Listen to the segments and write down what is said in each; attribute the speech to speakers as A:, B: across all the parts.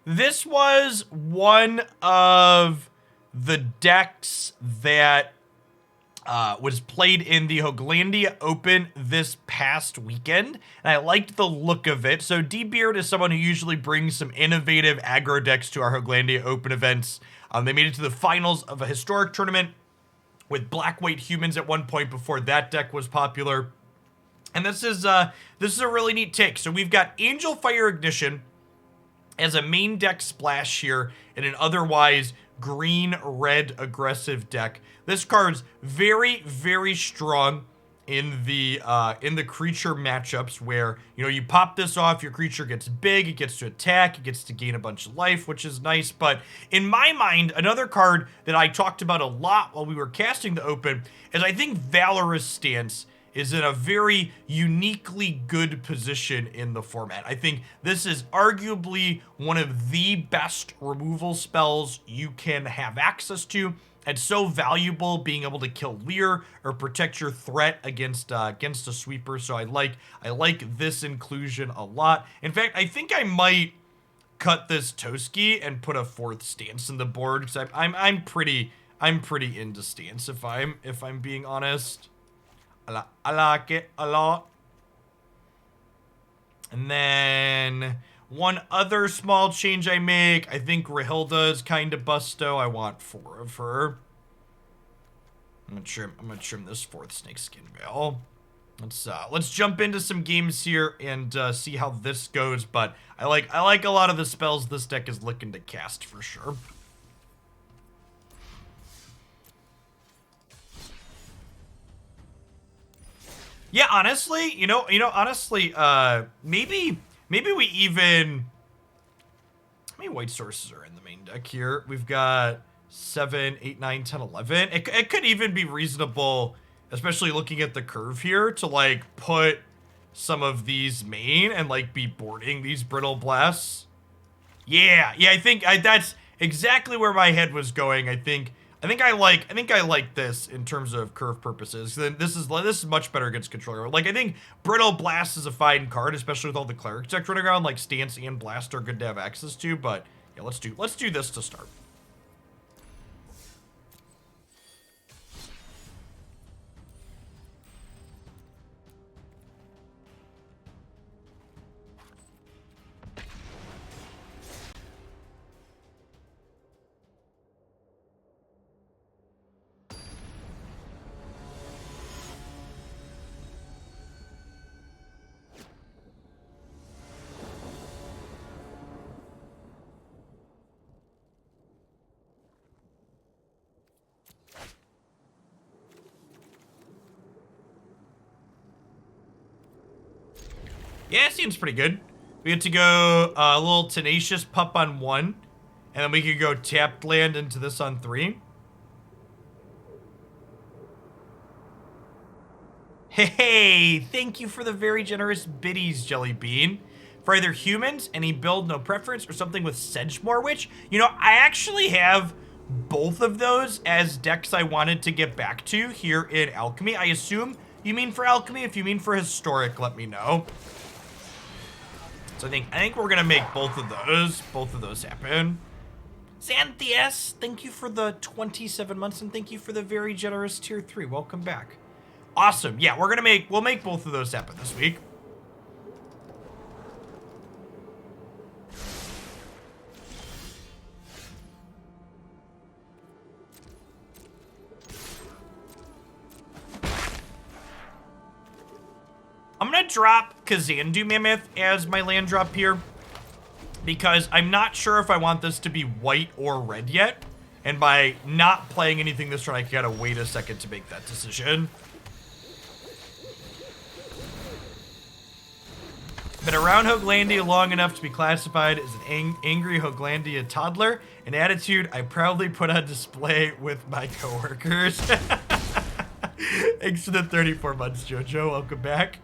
A: This was one of the decks that was played in the Hooglandia Open this past weekend, and I liked the look of it. So D-Beard is someone who usually brings some innovative aggro decks to our Hooglandia Open events. They made it to the finals of a historic tournament with black-white humans at one point before that deck was popular. And this is a really neat take. So we've got Angelfire Ignition as a main deck splash here in an otherwise green-red aggressive deck. This card's very, very strong in the creature matchups where, you know, you pop this off, your creature gets big, it gets to attack, it gets to gain a bunch of life, which is nice. But in my mind, another card that I talked about a lot while we were casting the Open is I think Valorous Stance is in a very uniquely good position in the format. I think this is arguably one of the best removal spells you can have access to. It's so valuable being able to kill Lair or protect your threat against a sweeper. So I like this inclusion a lot. In fact, I think I might cut this Toski and put a fourth stance in the board because I'm pretty into stance if I'm being honest. I like it a lot. And then one other small change I make, I think Rahilda is kind of busto. I want 4 of her. I'm gonna trim this fourth Snakeskin Veil. Let's jump into some games here and see how this goes. But I like a lot of the spells this deck is looking to cast for sure. Yeah, honestly, honestly, maybe we even... How many white sources are in the main deck here? We've got 7, 8, 9, 10, 11. It could even be reasonable, especially looking at the curve here, to, like, put some of these main and, like, be boarding these Brittle Blasts. Yeah, I think that's exactly where my head was going. I think I like this in terms of curve purposes. This is much better against controller. Like, I think Brittle Blast is a fine card, especially with all the cleric tech running around. Like Stance and Blast are good to have access to. But yeah, let's do this to start. Yeah, it seems pretty good. We get to go a little Tenacious Pup on 1, and then we could go tapped land into this on 3. Hey, thank you for the very generous biddies, Jelly Bean. For either humans, any build, no preference, or something with Sedgemoor Witch. You know, I actually have both of those as decks I wanted to get back to here in Alchemy. I assume you mean for Alchemy. If you mean for Historic, let me know. So I think we're gonna make both of those happen. Xanthias, thank you for the 27 months and thank you for the very generous tier 3. Welcome back. Awesome. Yeah, we'll make both of those happen this week. I'm gonna drop Kazandu Mammoth as my land drop here because I'm not sure if I want this to be white or red yet. And by not playing anything this turn, I gotta wait a second to make that decision. Been around Hooglandia long enough to be classified as an angry Hooglandia toddler, an attitude I proudly put on display with my coworkers. Thanks for the 34 months, Jojo. Welcome back.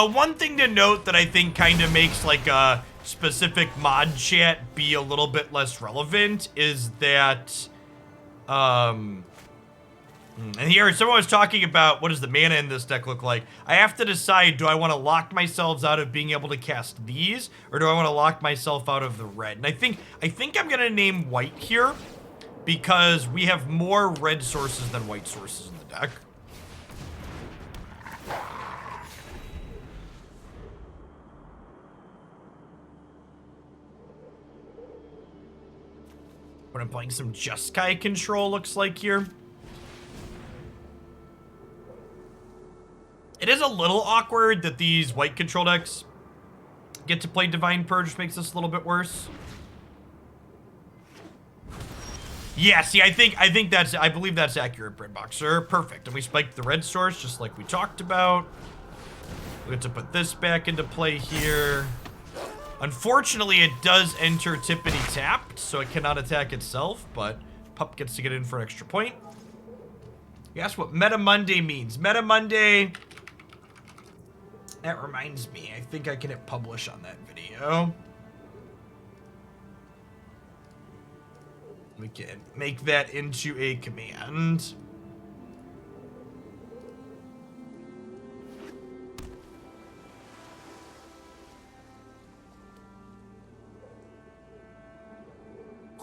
A: One thing to note that I think kind of makes like a specific mod chat be a little bit less relevant is that, and here someone was talking about what does the mana in this deck look like. I have to decide, do I want to lock myself out of being able to cast these, or do I want to lock myself out of the red? And I think I'm gonna name white here because we have more red sources than white sources in the deck. When I'm playing some Jeskai control, looks like here. It is a little awkward that these white control decks get to play Divine Purge, which makes this a little bit worse. Yeah, see, I believe that's accurate, Breadboxer. Perfect. And we spiked the red source just like we talked about. We get to put this back into play here. Unfortunately, it does enter Tippity tapped, so it cannot attack itself, but Pup gets to get in for an extra point. That's what Meta Monday means. Meta Monday. That reminds me, I think I can hit publish on that video. We can make that into a command.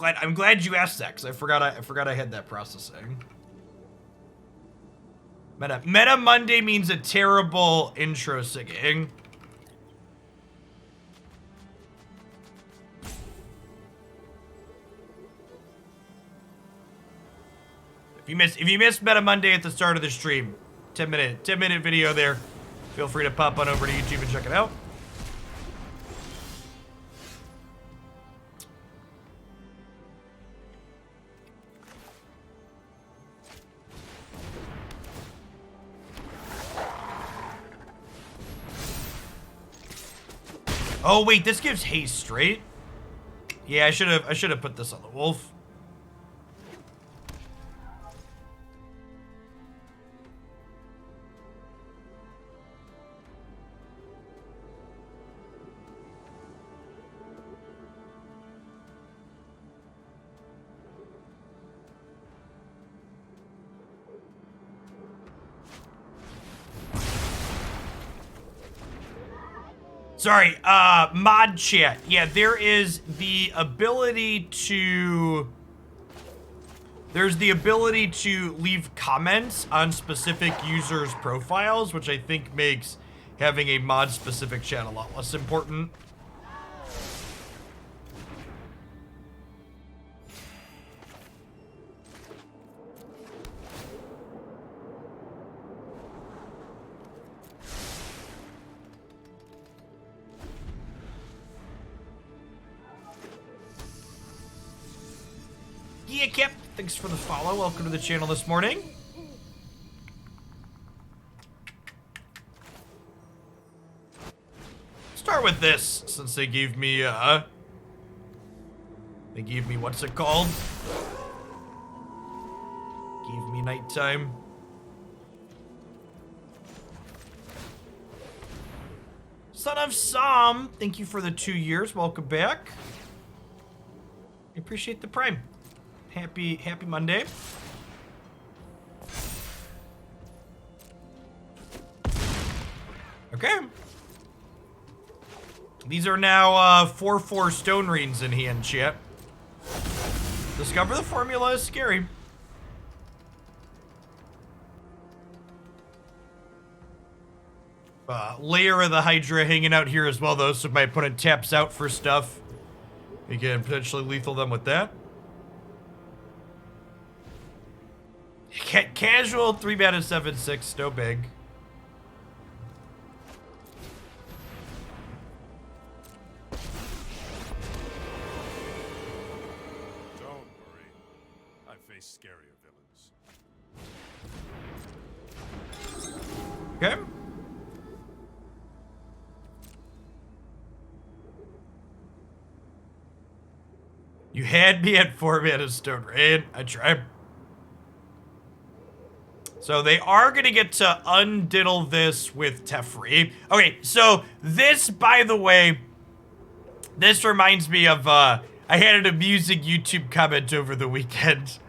A: I'm glad you asked that, because I forgot I had that processing. Meta Monday means a terrible intro singing. If you missed Meta Monday at the start of the stream, 10 minute video there. Feel free to pop on over to YouTube and check it out. Oh wait, this gives haste straight. Yeah, I should have put this on the wolf. Sorry, mod chat. Yeah, there is the ability to... There's the ability to leave comments on specific users' profiles, which I think makes having a mod-specific chat a lot less important. Yeah, Kip, thanks for the follow. Welcome to the channel this morning. Start with this, since they gave me, what's it called? Gave me nighttime. Son of Sam, thank you for the 2 years. Welcome back. I appreciate the prime. Happy Monday. Okay. These are now 4/4 Stone Reins in hand, chat. Discover the formula is scary. Lair of the Hydra hanging out here as well, though, so if my opponent taps out for stuff, we can potentially lethal them with that. Casual 3 mana 7/6, no big.
B: Don't worry, I face scarier villains.
A: Okay. You had me at 4 mana Stone Rain. I tried. So they are going to get to undiddle this with Teferi. Okay, so this, by the way, this reminds me of, I had an amusing YouTube comment over the weekend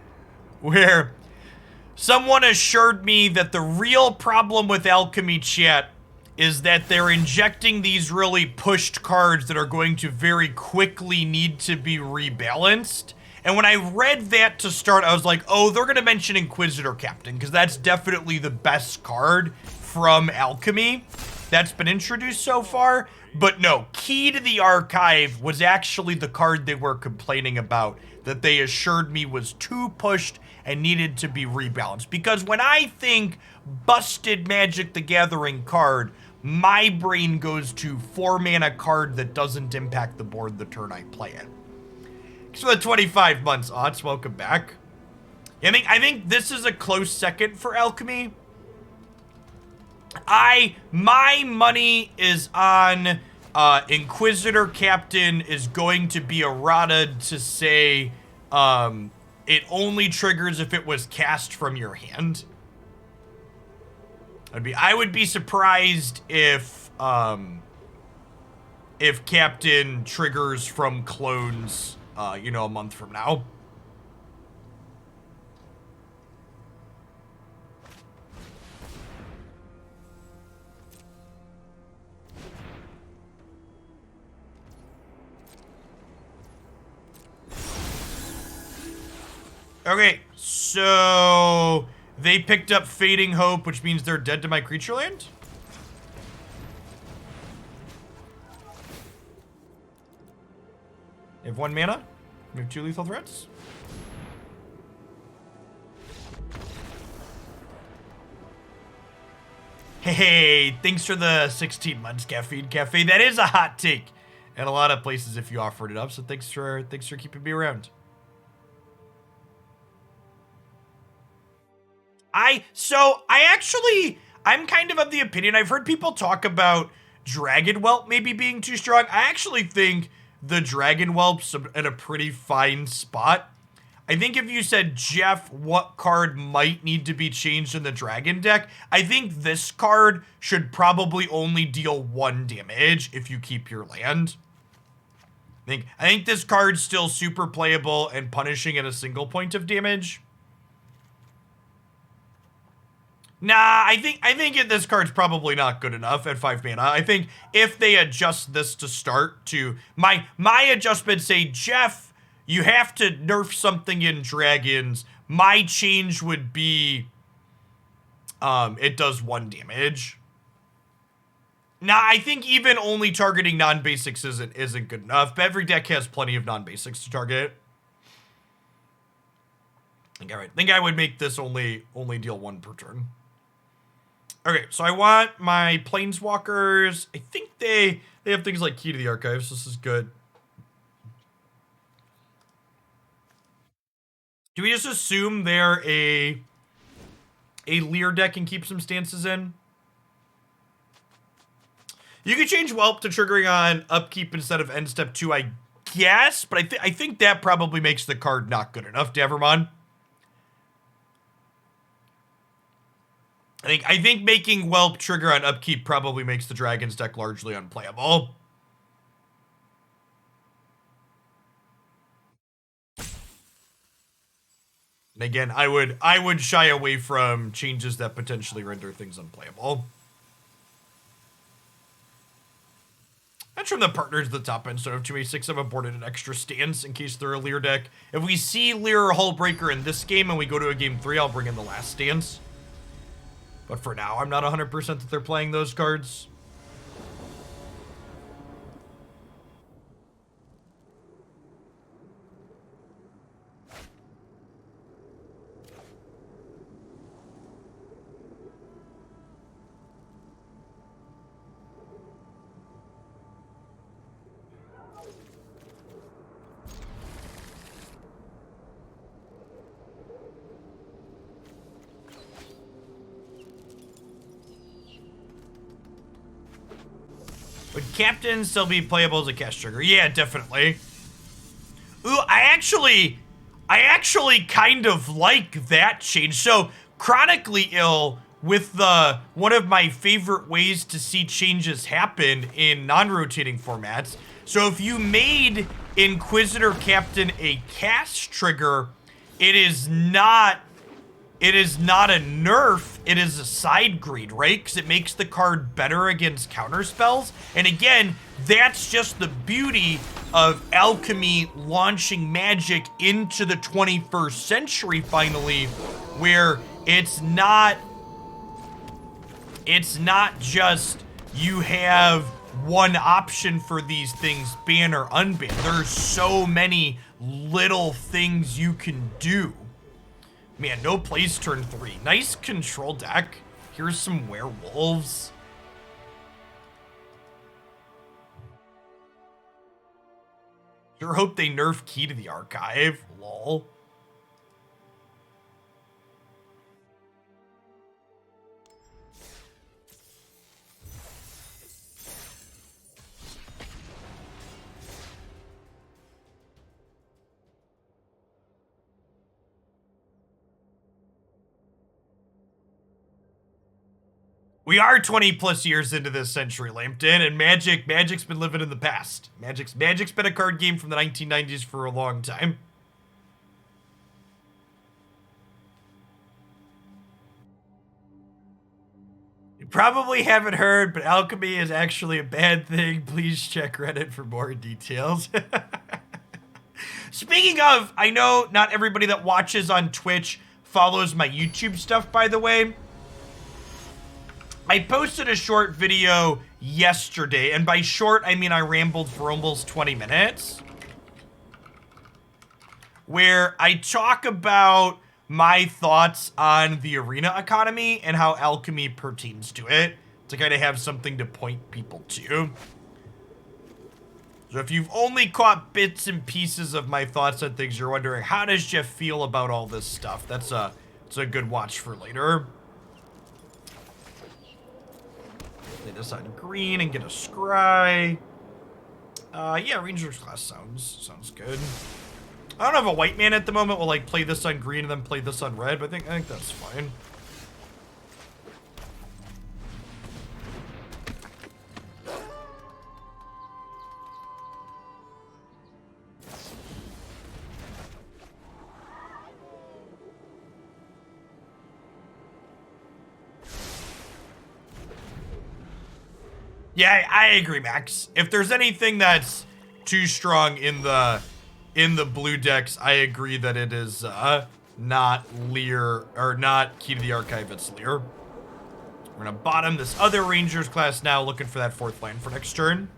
A: where someone assured me that the real problem with Alchemy chat is that they're injecting these really pushed cards that are going to very quickly need to be rebalanced. And when I read that to start, I was like, oh, they're going to mention Inquisitor Captain, because that's definitely the best card from Alchemy that's been introduced so far. But no, Key to the Archive was actually the card they were complaining about, that they assured me was too pushed and needed to be rebalanced. Because when I think busted Magic the Gathering card, my brain goes to 4-mana card that doesn't impact the board the turn I play it. So the 25 months odds, welcome back. I think this is a close second for Alchemy. My money is on Inquisitor Captain is going to be errata to say it only triggers if it was cast from your hand. I would be surprised if Captain triggers from clones, you know, a month from now. Okay, so they picked up Fading Hope, which means they're dead to my creature land? They have 1 mana. We have 2 lethal threats. Hey, thanks for the 16 months, Caffeine Cafe. That is a hot take in a lot of places if you offered it up, so thanks for keeping me around. I'm kind of the opinion, I've heard people talk about Dragon Whelp maybe being too strong. I actually think the Dragon Whelp's in a pretty fine spot. I think if you said, Jeff, what card might need to be changed in the Dragon deck, I think this card should probably only deal 1 damage if you keep your land. I think this card's still super playable and punishing at a single point of damage. Nah, I think this card's probably not good enough at 5 mana. I think if they adjust this to start to... My adjustments say, Jeff, you have to nerf something in Dragons. My change would be... it does 1 damage. Nah, I think even only targeting non-basics isn't good enough. But every deck has plenty of non-basics to target. I think I would make this only deal 1 per turn. Okay, so I want my Planeswalkers. I think they have things like Key to the Archives. So this is good. Do we just assume they're a Lair deck and keep some stances in? You could change Whelp to triggering on upkeep instead of end step 2, I guess. But I think that probably makes the card not good enough, Davermon. I think making Whelp trigger on upkeep probably makes the Dragons deck largely unplayable. And again, I would shy away from changes that potentially render things unplayable. That's from the partners at the top end, so of 2a6, I've aborted an extra stance in case they're a Lair deck. If we see Lair or Hullbreaker in this game and we go to a game 3, I'll bring in the last stance. But for now, I'm not 100% that they're playing those cards. Would Captain still be playable as a cast trigger? Yeah, definitely. Ooh, I actually kind of like that change. So chronically ill with the one of my favorite ways to see changes happen in non-rotating formats. So if you made Inquisitor Captain a cast trigger, it is not a nerf, it is a side grade, right? Because it makes the card better against counter spells. And again, that's just the beauty of Alchemy launching Magic into the 21st century finally, where it's not just you have one option for these things, ban or unban. There's so many little things you can do. Man, no plays turn 3. Nice control deck. Here's some werewolves. Sure hope they nerf Key to the Archive. Lol. We are 20 plus years into this century, Lambton, and Magic's been living in the past. Magic's been a card game from the 1990s for a long time. You probably haven't heard, but alchemy is actually a bad thing. Please check Reddit for more details. Speaking of, I know not everybody that watches on Twitch follows my YouTube stuff, by the way. I posted a short video yesterday, and by short, I mean I rambled for almost 20 minutes, where I talk about my thoughts on the arena economy and how alchemy pertains to it, to kind of have something to point people to. So if you've only caught bits and pieces of my thoughts on things, you're wondering, how does Jeff feel about all this stuff? It's a good watch for later. Play this on green and get a scry. Yeah, Ranger's class sounds good. I don't have a white man at the moment. We'll like play this on green and then play this on red, but I think that's fine. Yeah, I agree, Max. If there's anything that's too strong in the blue decks, I agree that it is not Lair, or not Key to the Archive, it's Lair. We're gonna bottom this other Rangers class now, looking for that 4th land for next turn.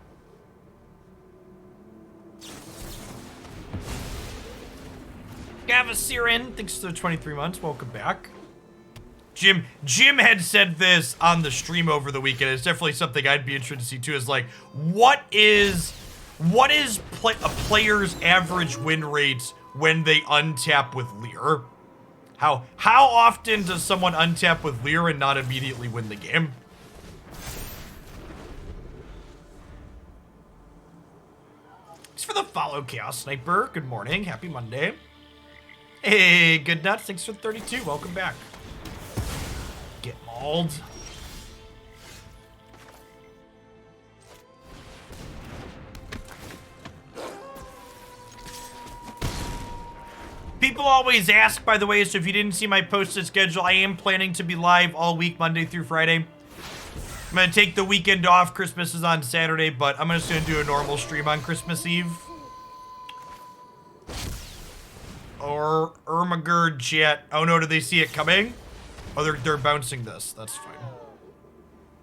A: Gavasirin, thanks for the 23 months, welcome back. Jim had said this on the stream over the weekend. It's definitely something I'd be interested to see too, is like, what is a player's average win rate when they untap with Lair? How often does someone untap with Lair and not immediately win the game? Thanks for the follow, Chaos Sniper. Good morning. Happy Monday. Hey, Good Nuts. Thanks for the 32. Welcome back. Get mauled. People always ask, by the way, so if you didn't see my posted schedule, I am planning to be live all week, Monday through Friday. I'm going to take the weekend off. Christmas is on Saturday, but I'm just going to do a normal stream on Christmas Eve. Or Ermagerd Jet. Oh no, do they see it coming? Oh, they're bouncing this. That's fine.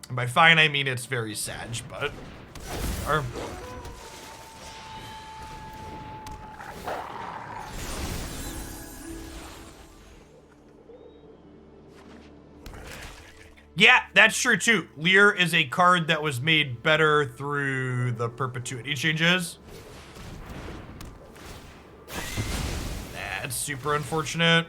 A: And by fine, I mean it's very sad, but... Yeah, that's true too. Lair is a card that was made better through the perpetuity changes. That's super unfortunate.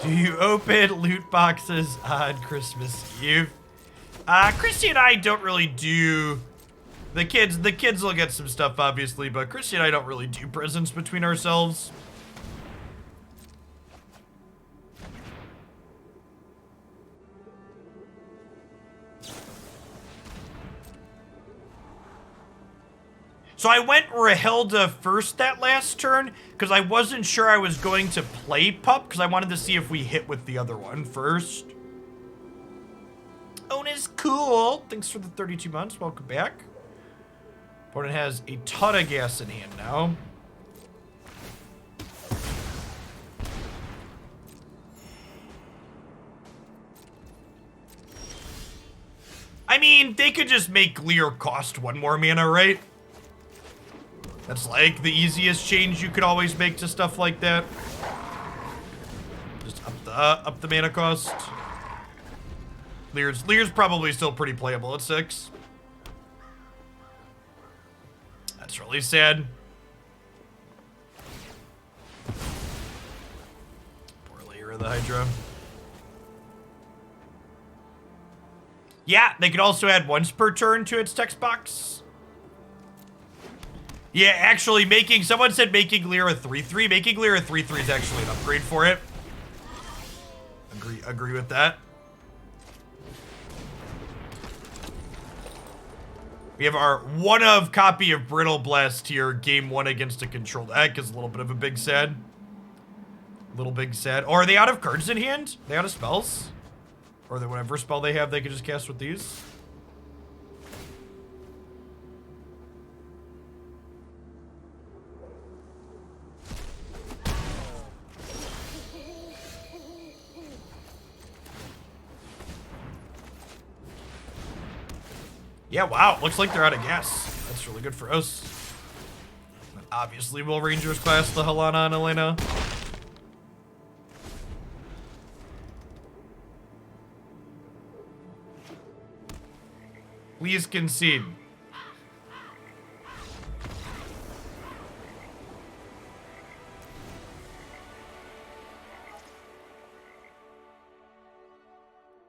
A: Do you open loot boxes on Christmas Eve? Christy and I don't really do The kids will get some stuff, obviously, but Christy and I don't really do presents between ourselves. So I went Rahilda first that last turn, because I wasn't sure I was going to play Pup, because I wanted to see if we hit with the other one first. Ona's cool. Thanks for the 32 months. Welcome back. Opponent has a ton of gas in hand now. I mean, they could just make Lair cost 1 more mana, right? That's like the easiest change you could always make to stuff like that. Just up the mana cost. Lair's probably still pretty playable at 6. That's really sad. Poor Lair of the Hydra. Yeah, they could also add once per turn to its text box. Yeah, actually someone said making Lair a 3/3. Making Lair a 3/3 is actually an upgrade for it. Agree with that. We have our one-of copy of Brittle Blast here, game 1 against a control deck, is a little bit of a big sad. Little big sad. Or are they out of cards in hand? Are they out of spells? Or whatever spell they have, they can just cast with these? Yeah, wow. Looks like they're out of gas. That's really good for us. And obviously, we'll Rangers class the Halana and Alena. Please concede.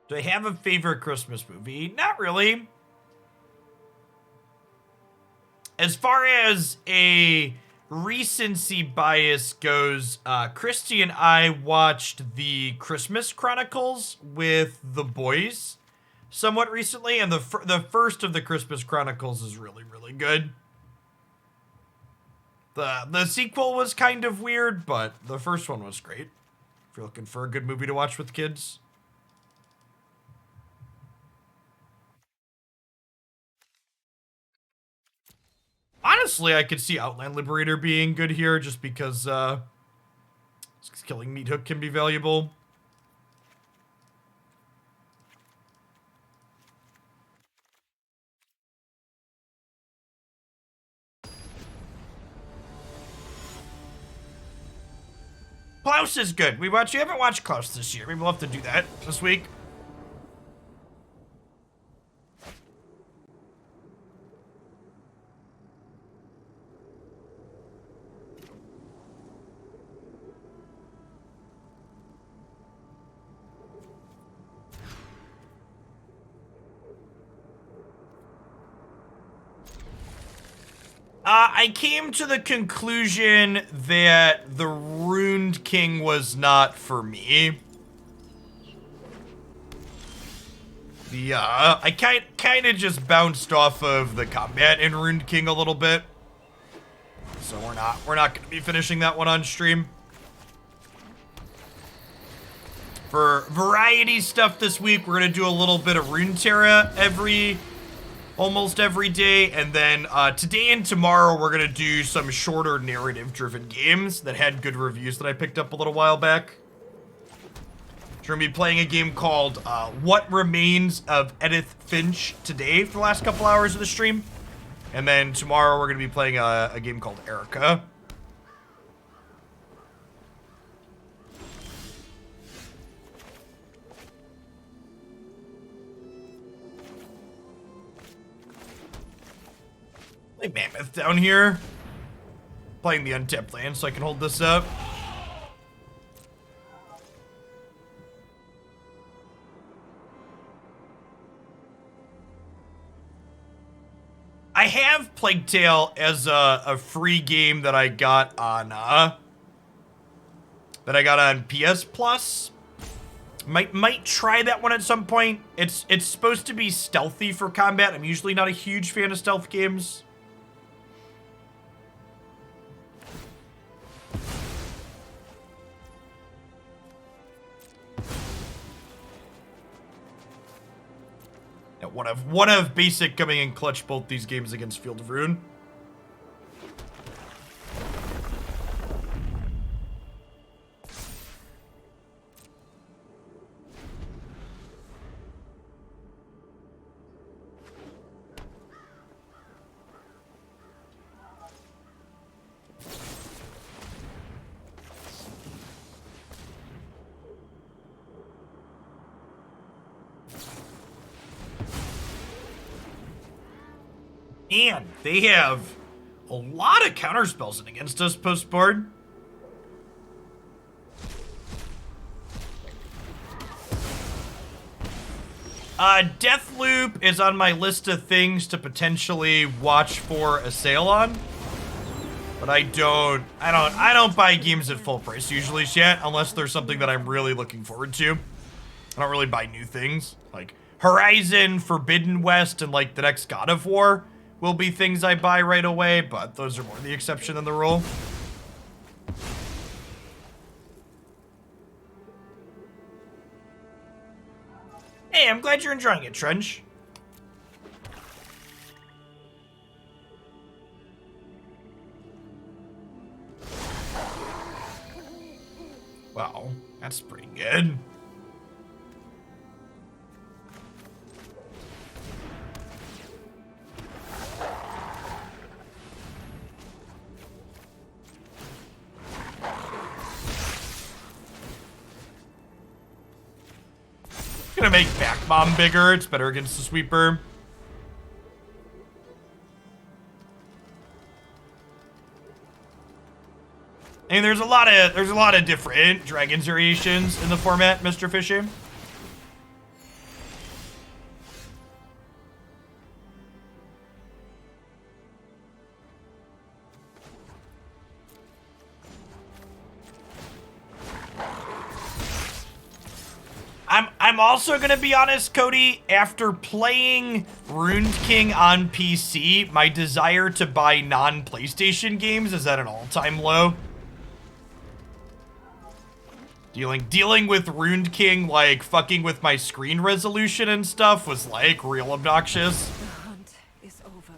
A: Do I have a favorite Christmas movie? Not really. As far as a recency bias goes, Christy and I watched the Christmas Chronicles with the boys somewhat recently, and the first of the Christmas Chronicles is really, really good. The sequel was kind of weird, but the first one was great. If you're looking for a good movie to watch with kids. Honestly, I could see Outland Liberator being good here just because killing Meat Hook can be valuable. Klaus is good. We haven't watched Klaus this year. Maybe we'll have to do that this week. I came to the conclusion that the Rune King was not for me. I kind of just bounced off of the combat in Rune King a little bit, so we're not going to be finishing that one on stream. For variety stuff this week, we're going to do a little bit of Runeterra almost every day, and then today and tomorrow we're gonna do some shorter narrative-driven games that had good reviews that I picked up a little while back. We're gonna be playing a game called What Remains of Edith Finch today for the last couple hours of the stream, and then tomorrow we're gonna be playing a game called Erica. Like Mammoth down here. Playing the untapped land so I can hold this up. I have Plague Tale as a free game that I got on PS Plus. Might try that one at some point. It's supposed to be stealthy for combat. I'm usually not a huge fan of stealth games. Now, one of basic coming in clutch both these games against Field of Rune. And they have a lot of counterspells in against us post-board. Deathloop is on my list of things to potentially watch for a sale on. But I don't buy games at full price usually yet, unless there's something that I'm really looking forward to. I don't really buy new things. Like Horizon, Forbidden West, and like the next God of War will be things I buy right away, but those are more the exception than the rule. Hey, I'm glad you're enjoying it, Trench. Wow, that's pretty good. Gonna make back bomb bigger. It's better against the sweeper. And there's a lot of different dragons variations in the format, Mr. Fishy. I'm also gonna be honest, Cody, after playing Rune King on PC, my desire to buy non-PlayStation games is at an all-time low. Dealing with Rune King, like, fucking with my screen resolution and stuff was, like, real obnoxious.
C: The hunt is over.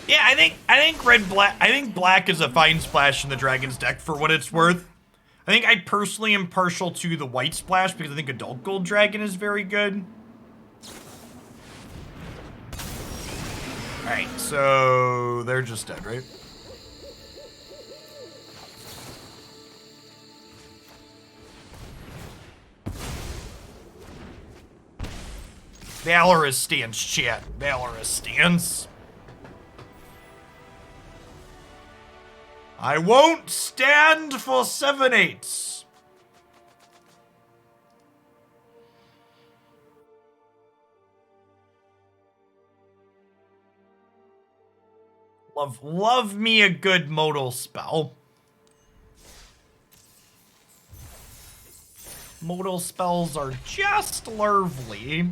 A: Yeah, I think black is a fine splash in the Dragon's deck for what it's worth. I think I personally am partial to the white splash because I think Adult Gold Dragon is very good. Alright, so they're just dead, right? Valorous Stance, chat. Valorous Stance. I won't stand for 7/8. Love me a good modal spell. Modal spells are just lovely.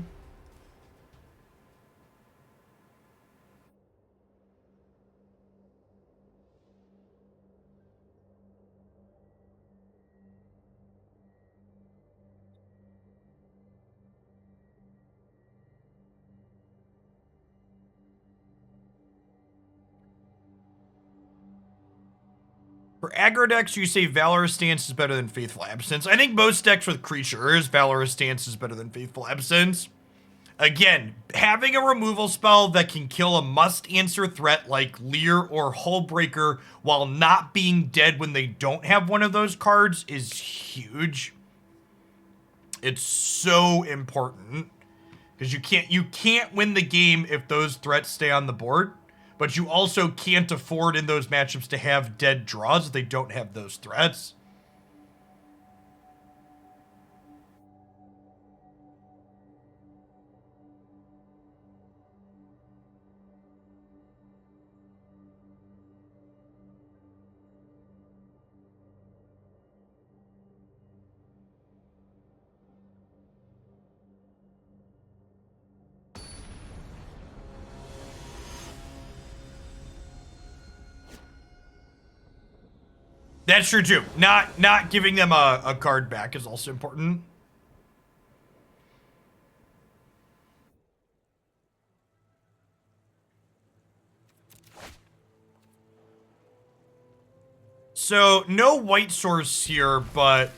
A: For aggro decks, you say Valorous Stance is better than Faithful Absence. I think most decks with creatures, Valorous Stance is better than Faithful Absence. Again, having a removal spell that can kill a must-answer threat like Lair or Hullbreaker while not being dead when they don't have one of those cards is huge. It's so important because you can't win the game if those threats stay on the board, but you also can't afford in those matchups to have dead draws if they don't have those threats. That's true too. Not giving them a card back is also important. So no white source here, but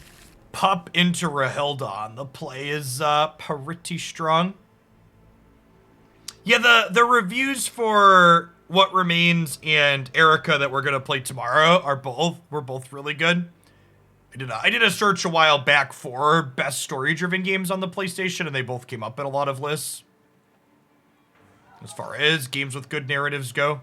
A: Pup into Rahilda on the play is pretty strong. Yeah, the reviews for What Remains and Erica that we're gonna play tomorrow were both really good. I did a search a while back for best story-driven games on the PlayStation, and they both came up in a lot of lists. As far as games with good narratives go.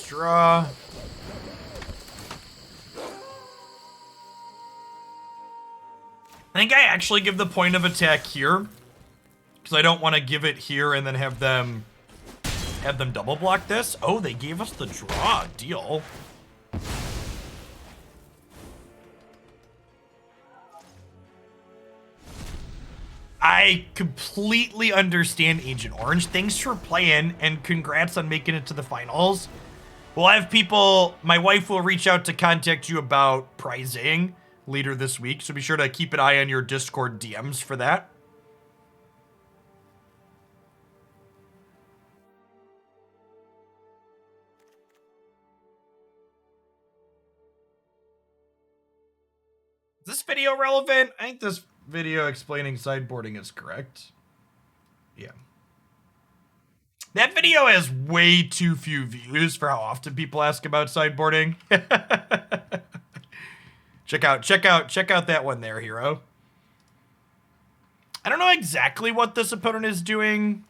A: Draw. I think I actually give the point of attack here because I don't want to give it here and then have them double block this. Oh, they gave us the draw. Deal. I completely understand Agent Orange. Thanks for playing and congrats on making it to the finals. We'll have people, my wife will reach out to contact you about prizing later this week, so be sure to keep an eye on your Discord DMs for that. Is this video relevant? I think this video explaining sideboarding is correct. Yeah. That video has way too few views for how often people ask about sideboarding. check out that one there, hero. I don't know exactly what this opponent is doing.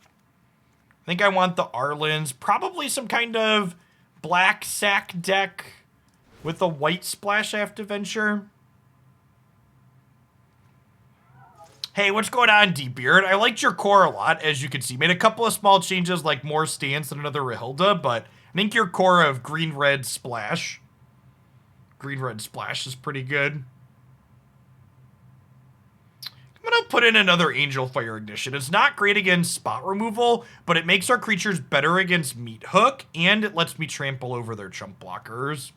A: I think I want the Arlins. Probably some kind of black sack deck with a white splash after venture. Hey, what's going on, D-Beard? I liked your core a lot, as you can see. Made a couple of small changes, like more stance and another Rahilda, but I think your core of green-red splash. Green-red splash is pretty good. I'm gonna put in another Angelfire Ignition. It's not great against spot removal, but it makes our creatures better against Meat Hook, and it lets me trample over their chump blockers.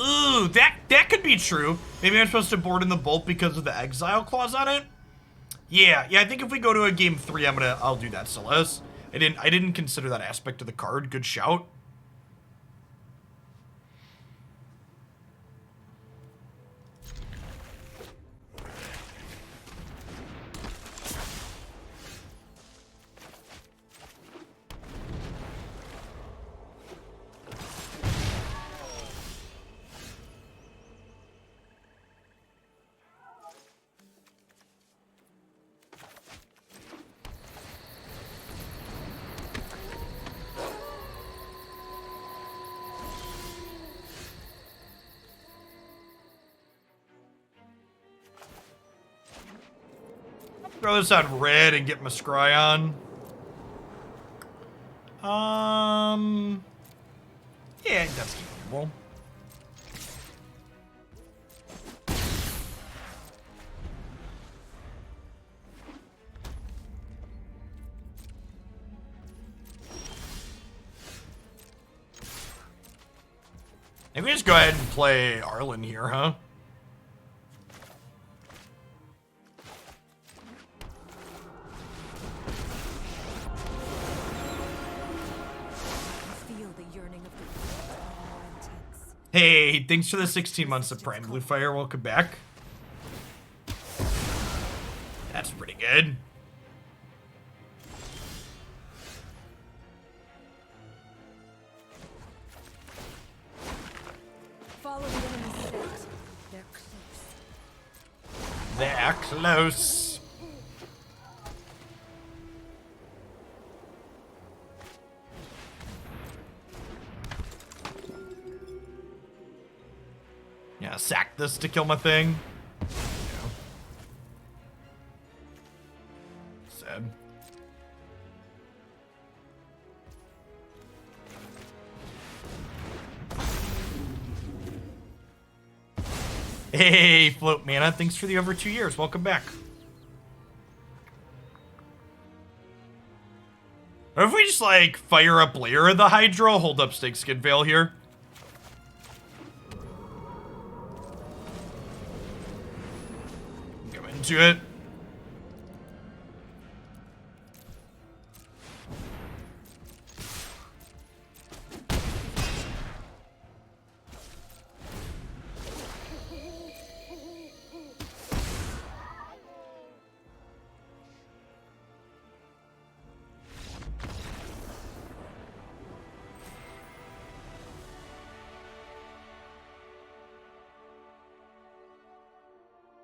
A: Ooh, that could be true. Maybe I'm supposed to board in the Bolt because of the exile clause on it. Yeah, I think if we go to a game 3, I'll do that, Celeste. I didn't consider that aspect of the card. Good shout. Throw this on red and get my scry on. Yeah, that's keepable. Maybe we just go ahead and play Arlinn here, huh? Hey, thanks for the 16 months of Prime Blue Fire. Welcome back. That's pretty good.
C: Follow the enemy's scent. They're close.
A: They're close. Yeah, sack this to kill my thing. Yeah. Sad. Hey, Float Mana, thanks for the over 2 years. Welcome back. Or if we just, like, fire up Lair of the Hydra, hold up Snakeskin Veil here. Go into it.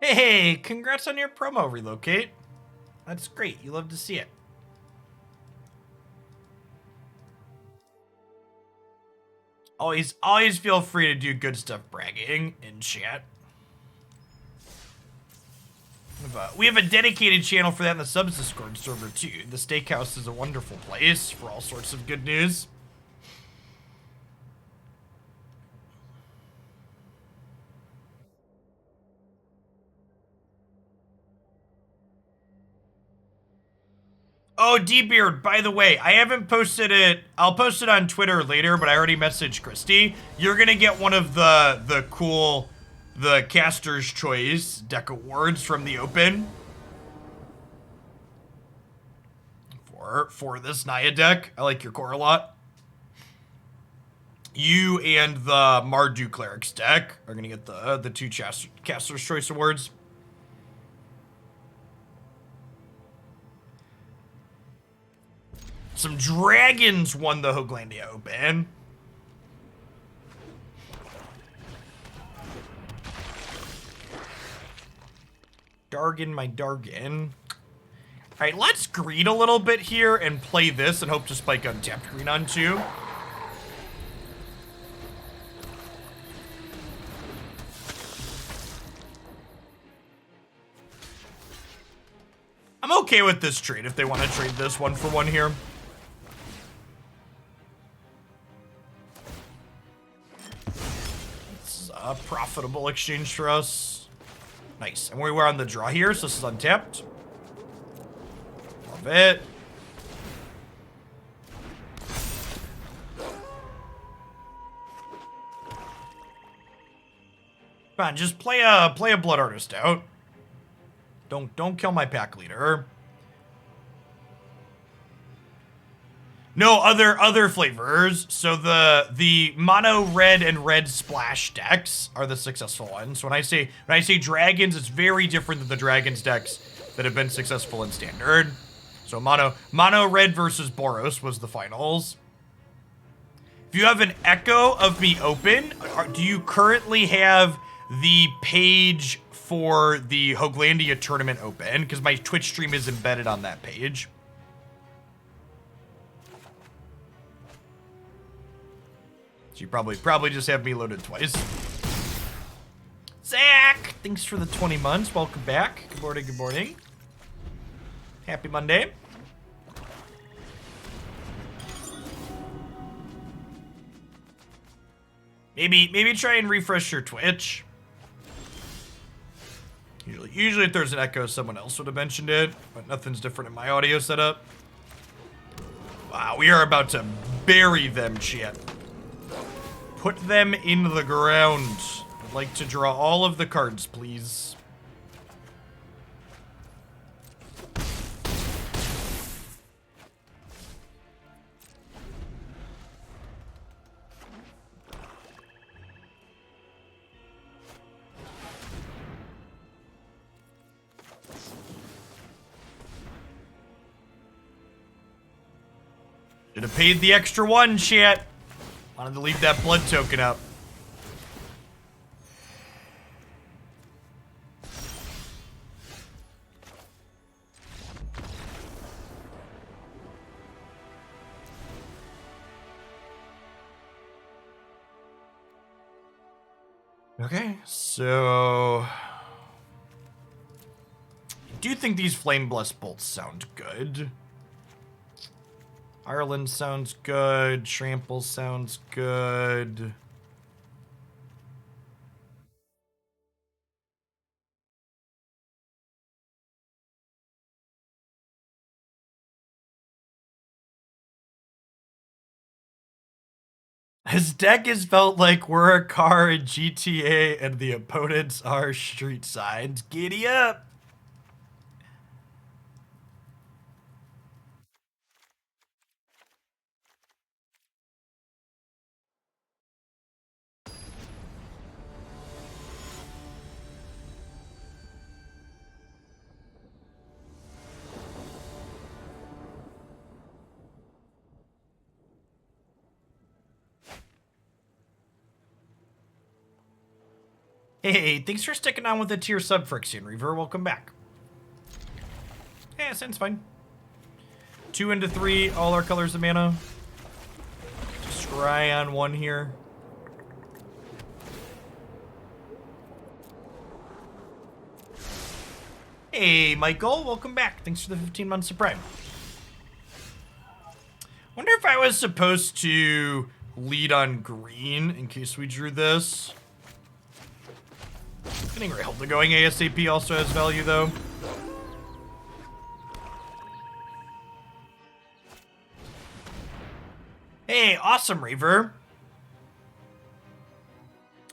A: Hey, congrats on your promo relocate. That's great. You love to see it. Always feel free to do good stuff bragging in chat. We have a dedicated channel for that in the subs Discord server too. The Steakhouse is a wonderful place for all sorts of good news. Oh, D-Beard, by the way, I haven't posted it. I'll post it on Twitter later, but I already messaged Christy. You're gonna get one of the cool, the Caster's Choice deck awards from the Open. For this Naya deck. I like your core a lot. You and the Mardu Clerics deck are gonna get the two Caster's Choice awards. Some dragons won the Hooglandia Open. Dargan, my Dargan. Alright, let's greed a little bit here and play this and hope to spike untapped green on 2. I'm okay with this trade if they want to trade this 1 for 1 here. It's a profitable exchange for us. Nice. And we're on the draw here, so this is untapped. Love it. Come on, just play a Blood Artist out. Don't kill my pack leader. No other flavors. So the mono red and red splash decks are the successful ones. When I say dragons, it's very different than the dragons decks that have been successful in standard. So mono red versus Boros was the finals. If you have an echo of me open, do you currently have the page for the Hooglandia tournament open? Because my Twitch stream is embedded on that page. So you probably just have me loaded twice. Zach, thanks for the 20 months. Welcome back. Good morning, good morning. Happy Monday. Maybe try and refresh your Twitch. Usually if there's an echo, someone else would have mentioned it, but nothing's different in my audio setup. Wow, we are about to bury them, chat. Put them in the ground. I'd like to draw all of the cards, please. Should have paid the extra one, chat. Wanted to leave that blood token up. Okay, so I do think these Flame Blessed Bolts sound good. Arlinn sounds good. Trample sounds good. His deck has felt like we're a car in GTA and the opponents are street signs. Giddy up! Hey, thanks for sticking on with the tier sub, Frixian Reaver. Welcome back. Yeah, sounds fine. 2 into 3, all our colors of mana. Scry on 1 here. Hey, Michael, welcome back. Thanks for the 15 months of Prime. Wonder if I was supposed to lead on green in case we drew this. Getting Rahilda going ASAP also has value, though. Hey, awesome, Reaver.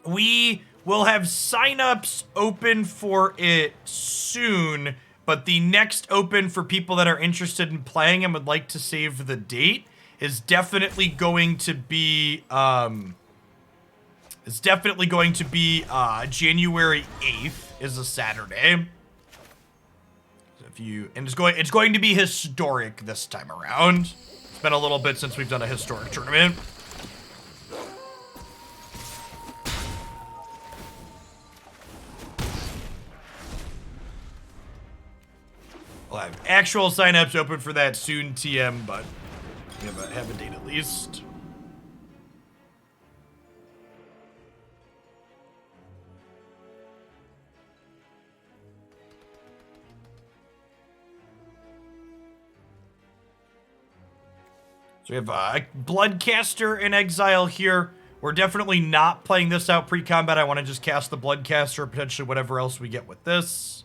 A: We will have signups open for it soon, but the next open for people that are interested in playing and would like to save the date is definitely going to be January 8th is a Saturday. So it's going to be historic this time around. It's been a little bit since we've done a historic tournament. We'll have actual signups open for that soon, TM, but we have a date at least. So we have a Bloodcaster in exile here. We're definitely not playing this out pre-combat. I want to just cast the Bloodcaster, potentially whatever else we get with this.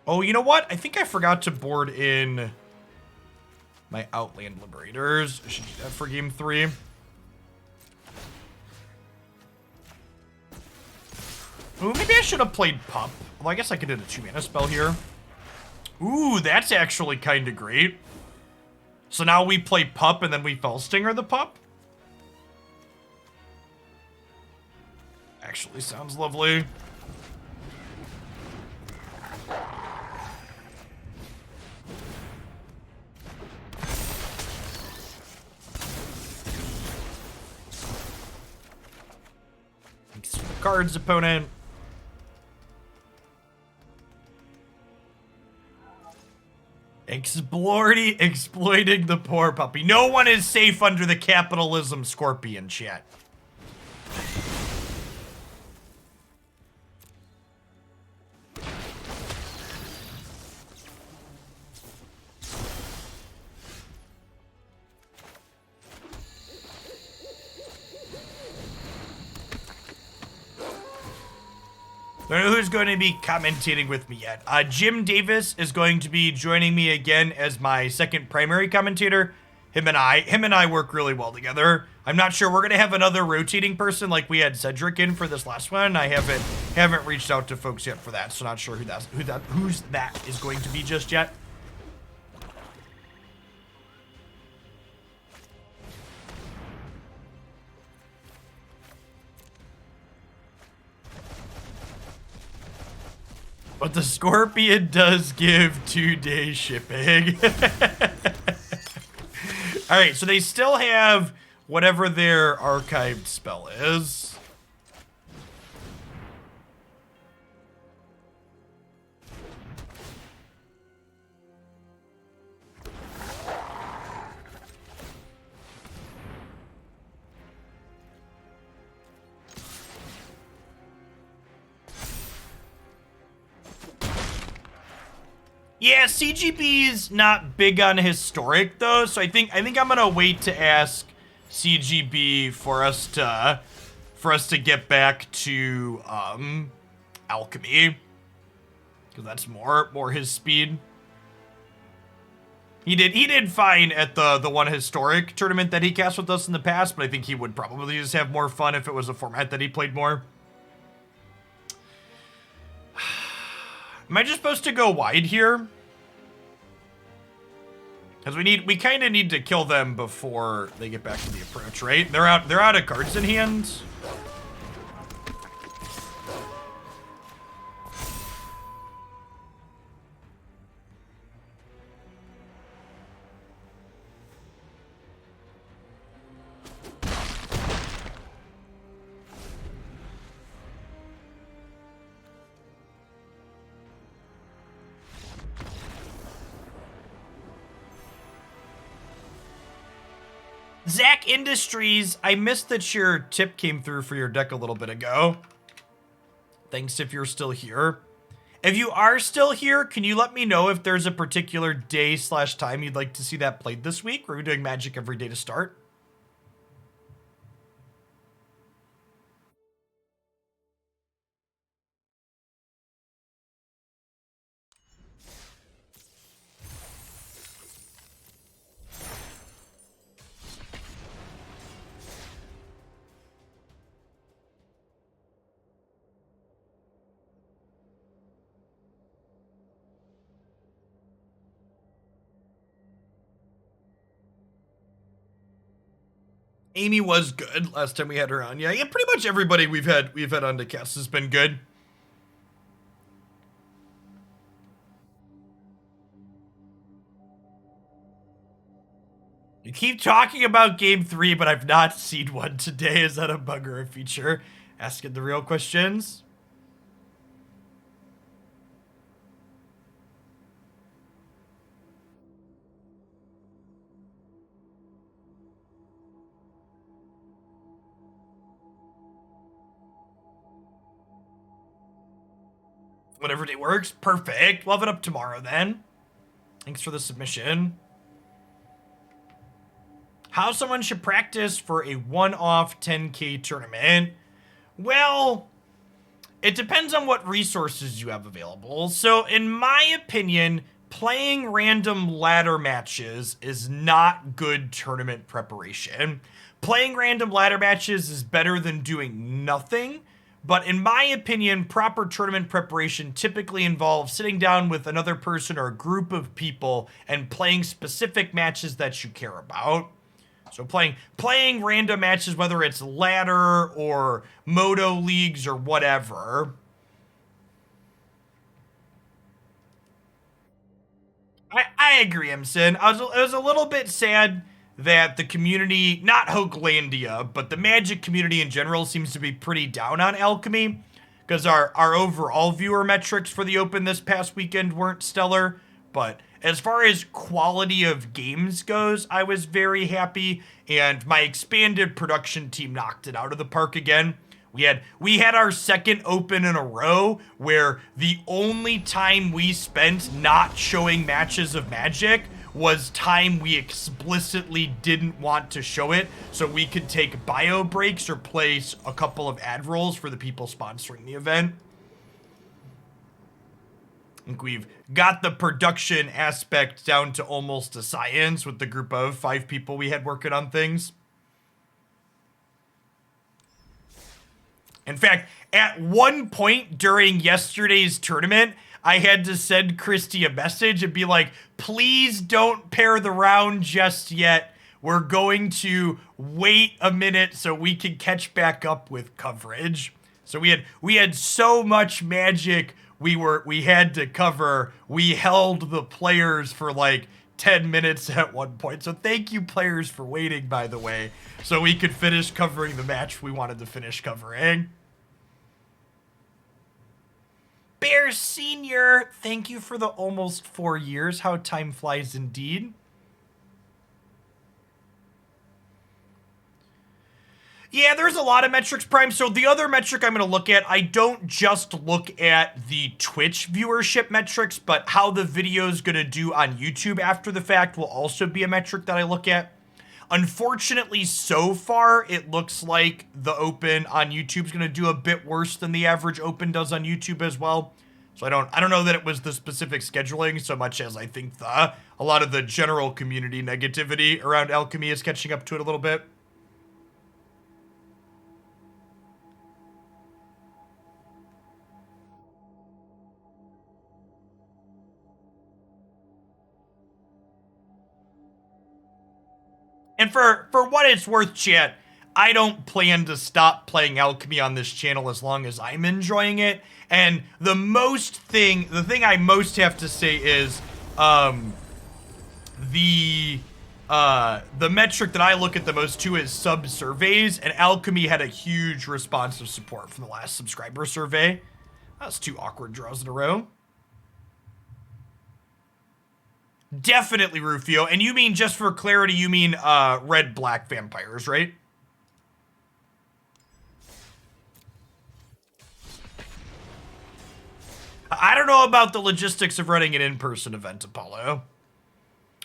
A: Oh, you know what? I think I forgot to board in my Outland Liberators. I should do that for game 3. Ooh, maybe I should have played Pup. Well, I guess I could do a 2-mana spell here. Ooh, that's actually kind of great. So now we play Pup and then we Fellstinger the Pup? Actually sounds lovely. Thanks for the cards, opponent. Exploiting the poor puppy. No one is safe under the capitalism scorpion, chat. Don't know who's going to be commentating with me yet. Jim Davis is going to be joining me again as my second primary commentator. Him and I work really well together. I'm not sure we're gonna have another rotating person like we had Cedric in for this last one. I haven't reached out to folks yet for that, so not sure who's that is going to be just yet. But the Scorpion does give 2-day shipping. All right, so they still have whatever their archived spell is. Yeah, CGB's not big on historic though, so I think I'm gonna wait to ask CGB for us to get back to Alchemy, because that's more his speed. He did fine at the one historic tournament that he cast with us in the past, but I think he would probably just have more fun if it was a format that he played more. Am I just supposed to go wide here? Because we kind of need to kill them before they get back to the approach, right? They're out of cards in hand. Zach Industries, I missed that your tip came through for your deck a little bit ago. Thanks if you're still here. If you are still here, can you let me know if there's a particular day/time you'd like to see that played this week? We're doing Magic every day to start. Amy was good last time we had her on. Yeah, pretty much everybody we've had on the cast has been good. You keep talking about game 3, but I've not seen one today. Is that a bug or a feature? Asking the real questions. Whatever day works. Perfect. We'll have it up tomorrow then. Thanks for the submission. How someone should practice for a one-off 10K tournament? Well, it depends on what resources you have available. So in my opinion, playing random ladder matches is not good tournament preparation. Playing random ladder matches is better than doing nothing. But in my opinion, proper tournament preparation typically involves sitting down with another person or a group of people and playing specific matches that you care about. So playing random matches, whether it's ladder or moto leagues or whatever. I agree, Emson. I was a little bit sad that the community, not Hoaglandia, but the Magic community in general seems to be pretty down on Alchemy, because our overall viewer metrics for the Open this past weekend weren't stellar. But as far as quality of games goes, I was very happy, and my expanded production team knocked it out of the park again. We had our second Open in a row where the only time we spent not showing matches of Magic was time we explicitly didn't want to show it, so we could take bio breaks or place a couple of ad rolls for the people sponsoring the event. I think we've got the production aspect down to almost a science with the group of 5 people we had working on things. In fact, at one point during yesterday's tournament, I had to send Christy a message and be like, please don't pair the round just yet. We're going to wait a minute so we can catch back up with coverage. So we had so much magic we had to cover. We held the players for like 10 minutes at one point. So thank you players for waiting, by the way, so we could finish covering the match we wanted to finish covering. Bear Senior, thank you for the almost 4 years. How time flies indeed. Yeah, there's a lot of metrics, Prime. So the other metric I'm going to look at, I don't just look at the Twitch viewership metrics, but how the video is going to do on YouTube after the fact will also be a metric that I look at. Unfortunately, so far, it looks like the Open on YouTube is going to do a bit worse than the average Open does on YouTube as well. So I don't know that it was the specific scheduling so much as I think a lot of the general community negativity around Alchemy is catching up to it a little bit. And for what it's worth, chat, I don't plan to stop playing Alchemy on this channel as long as I'm enjoying it. And the thing I most have to say is, the metric that I look at the most too is sub surveys, and Alchemy had a huge responsive support from the last subscriber survey. That's 2 awkward draws in a row. Definitely Rufio. And you mean, just for clarity, you mean red-black vampires, right? I don't know about the logistics of running an in-person event, Apollo.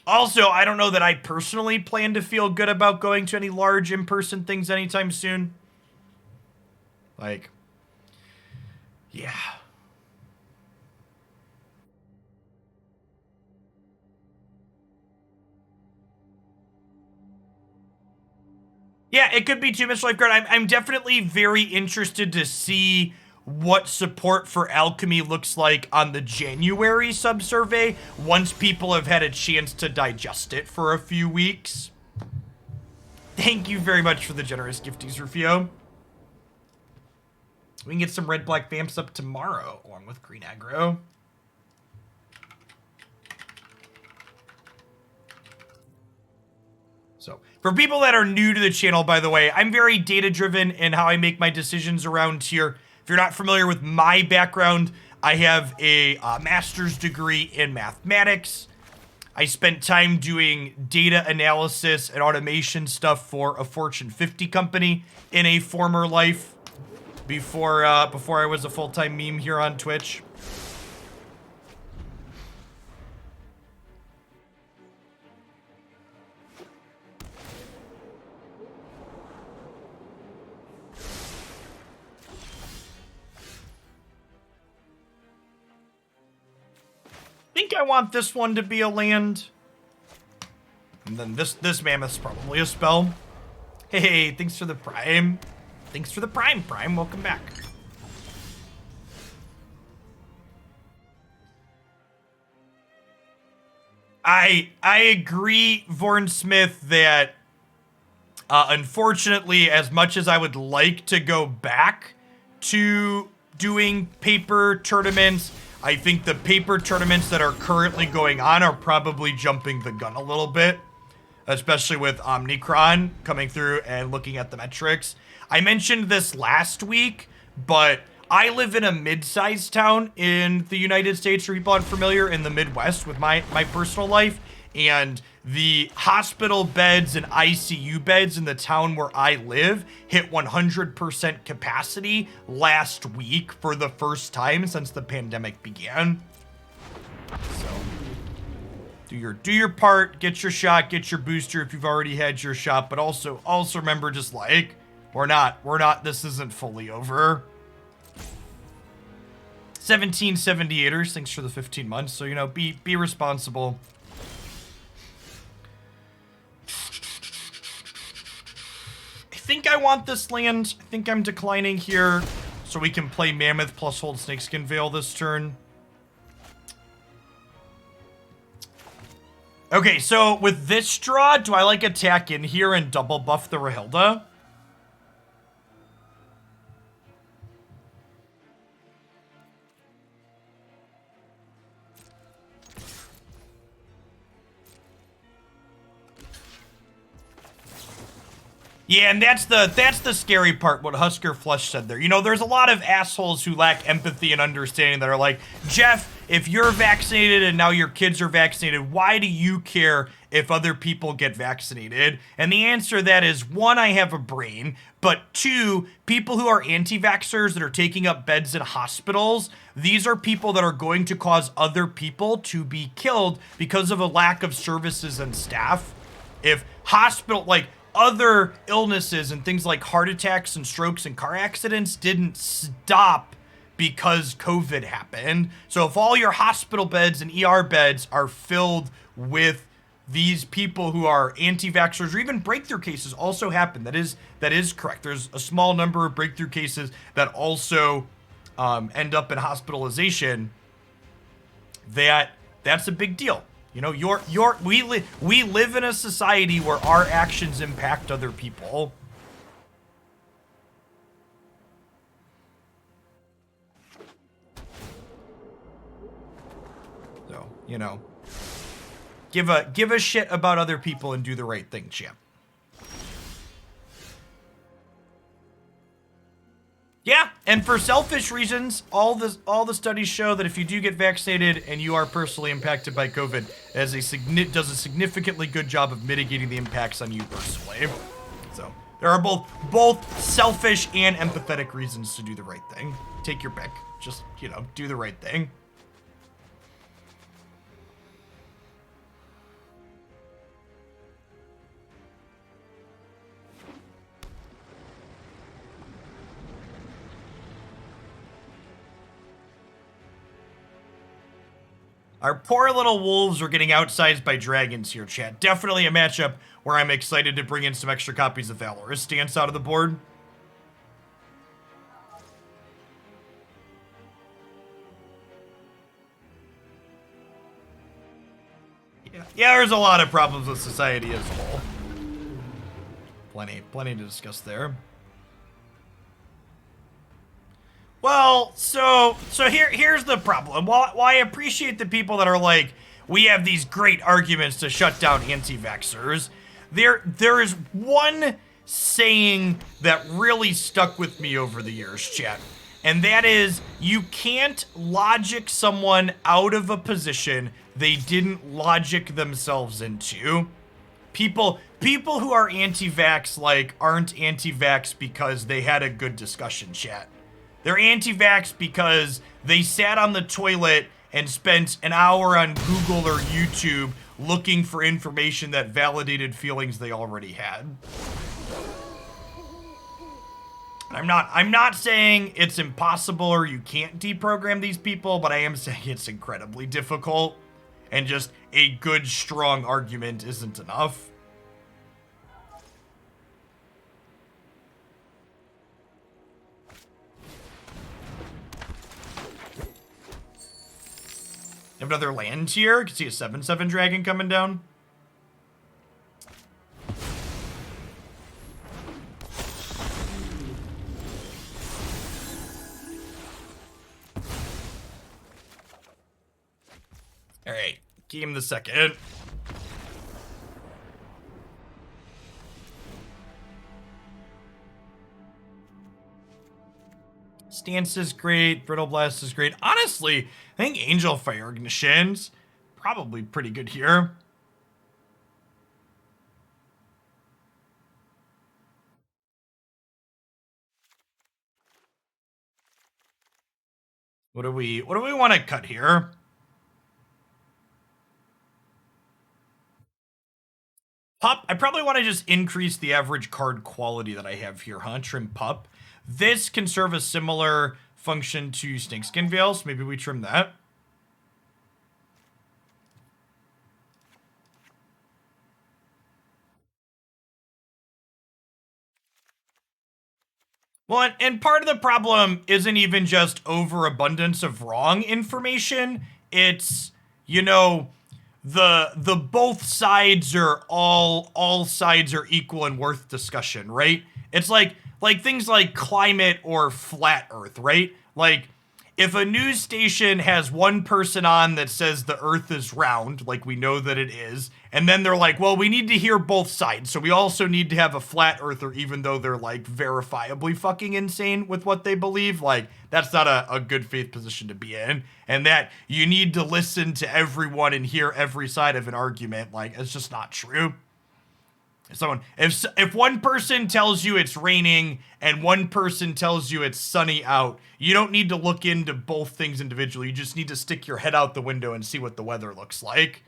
A: Also, I don't know that I personally plan to feel good about going to any large in-person things anytime soon. Like, yeah. Yeah, it could be too much lifeguard. I'm definitely very interested to see what support for Alchemy looks like on the January sub-survey once people have had a chance to digest it for a few weeks. Thank you very much for the generous gifties, Rufio. We can get some red-black vamps up tomorrow along with green aggro. So, for people that are new to the channel, by the way, I'm very data-driven in how I make my decisions around here. If you're not familiar with my background, I have a master's degree in mathematics. I spent time doing data analysis and automation stuff for a Fortune 50 company in a former life before I was a full-time meme here on Twitch. I think I want this one to be a land. And then this mammoth's probably a spell. Hey, thanks for the prime. Thanks for the prime. Welcome back. I agree, Vorn Smith, that unfortunately, as much as I would like to go back to doing paper tournaments, I think the paper tournaments that are currently going on are probably jumping the gun a little bit, especially with Omnicron coming through and looking at the metrics. I mentioned this last week, but I live in a mid-sized town in the United States, for people unfamiliar, in the Midwest with my personal life, and the hospital beds and ICU beds in the town where I live hit 100% capacity last week for the first time since the pandemic began. So, do your part, get your shot, get your booster if you've already had your shot, but also remember, just like, we're not, this isn't fully over. 1778ers, thanks for the 15 months. So, you know, be responsible. I think I want this land. I think I'm declining here so we can play Mammoth plus hold Snakeskin Veil this turn. Okay, so with this draw, do I like attack in here and double buff the Rahilda? Yeah, and that's the scary part, what Husker Flush said there. You know, there's a lot of assholes who lack empathy and understanding that are like, Jeff, if you're vaccinated and now your kids are vaccinated, why do you care if other people get vaccinated? And the answer to that is, one, I have a brain, but two, people who are anti-vaxxers that are taking up beds in hospitals, these are people that are going to cause other people to be killed because of a lack of services and staff. If other illnesses and things like heart attacks and strokes and car accidents didn't stop because COVID happened. So if all your hospital beds and ER beds are filled with these people who are anti-vaxxers, or even breakthrough cases also happen. That is correct. There's a small number of breakthrough cases that also end up in hospitalization. That's a big deal. You know, we live in a society where our actions impact other people. So, you know, give a shit about other people and do the right thing, champ. Yeah, and for selfish reasons, all the studies show that if you do get vaccinated and you are personally impacted by COVID, it does a significantly good job of mitigating the impacts on you personally. So there are both selfish and empathetic reasons to do the right thing. Take your pick. Just, you know, do the right thing. Our poor little wolves are getting outsized by dragons here, chat. Definitely a matchup where I'm excited to bring in some extra copies of Valorous Stance out of the board. Yeah, there's a lot of problems with society as a whole. Plenty to discuss there. Well, so here's the problem. While I appreciate the people that are like, we have these great arguments to shut down anti-vaxxers, there is one saying that really stuck with me over the years, chat. And that is, you can't logic someone out of a position they didn't logic themselves into. People who are anti-vax, like, aren't anti-vax because they had a good discussion, chat. They're anti-vax because they sat on the toilet and spent an hour on Google or YouTube looking for information that validated feelings they already had. I'm not saying it's impossible or you can't deprogram these people, but I am saying it's incredibly difficult, and just a good, strong argument isn't enough. Have another land here. You can see a 7/7 dragon coming down. All right, game the second. Stance is great. Brittle Blast is great. Honestly, I think Angelfire Ignition's probably pretty good here. What do we want to cut here? Pup, I probably want to just increase the average card quality that I have here, huh? Trim Pup. This can serve a similar function to Snakeskin Veil, so maybe we trim that. Well, and part of the problem isn't even just overabundance of wrong information. It's, you know, the both sides are all sides are equal and worth discussion, right? It's like things like climate or flat earth, right? Like, if a news station has one person on that says the earth is round, like we know that it is, and then they're like, well, we need to hear both sides, so we also need to have a flat earther, even though they're like verifiably fucking insane with what they believe, like, that's not a good faith position to be in. And that you need to listen to everyone and hear every side of an argument, like, it's just not true. If one person tells you it's raining and one person tells you it's sunny out, you don't need to look into both things individually. You just need to stick your head out the window and see what the weather looks like.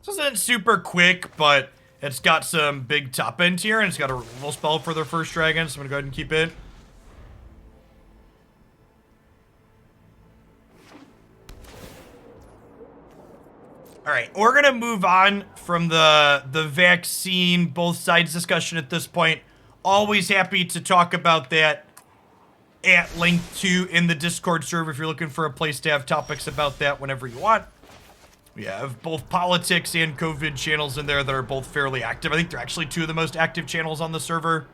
A: This isn't super quick, but it's got some big top end here, and it's got a removal spell for their first dragon, so I'm gonna go ahead and keep it. Alright, we're gonna move on from the vaccine, both sides discussion at this point. Always happy to talk about that at length too in the Discord server if you're looking for a place to have topics about that whenever you want. We have both politics and COVID channels in there that are both fairly active. I think they're actually two of the most active channels on the server.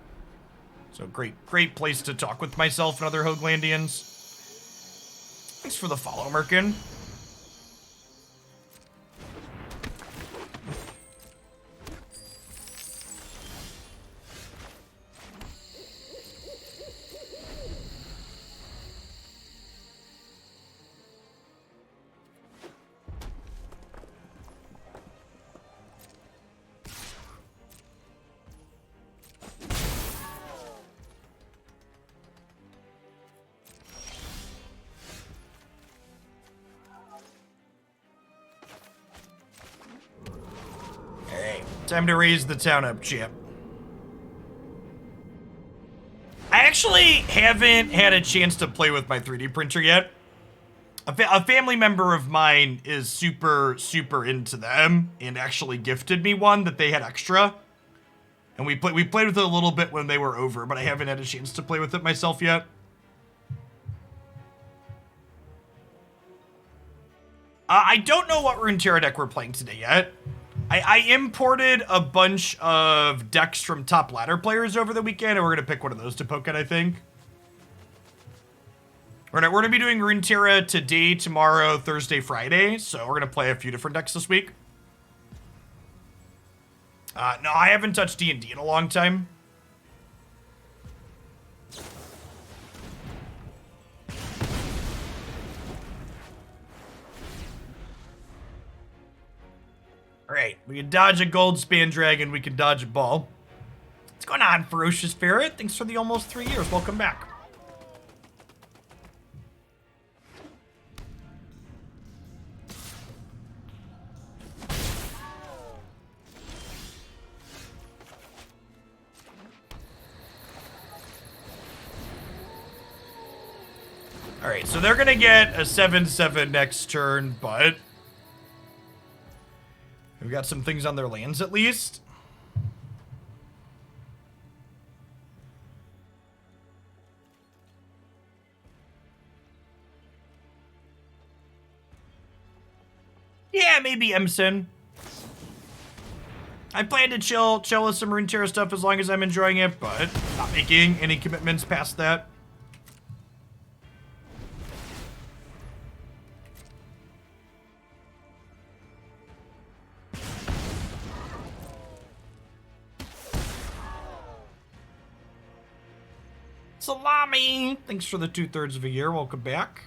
A: So great place to talk with myself and other Hoaglandians. Thanks for the follow, Merkin. Time to raise the town up, champ. I actually haven't had a chance to play with my 3D printer yet. A family member of mine is super into them and actually gifted me one that they had extra. And we played with it a little bit when they were over, but I haven't had a chance to play with it myself yet. I don't know what Runeterra deck we're playing today yet. I imported a bunch of decks from top ladder players over the weekend, and we're going to pick one of those to poke at, I think. We're going to be doing Runeterra today, tomorrow, Thursday, Friday, so we're going to play a few different decks this week. No, I haven't touched D&D in a long time. Alright, we can dodge a gold span dragon, we can dodge a ball. What's going on, Ferocious Ferret? Thanks for the almost 3 years. Welcome back. Alright, so they're gonna get a 7/7 next turn, but we've got some things on their lands at least. Yeah, maybe Emson. I plan to chill with some Runeterra stuff as long as I'm enjoying it, but not making any commitments past that. Salami! Thanks for the 2/3 of a year. Welcome back.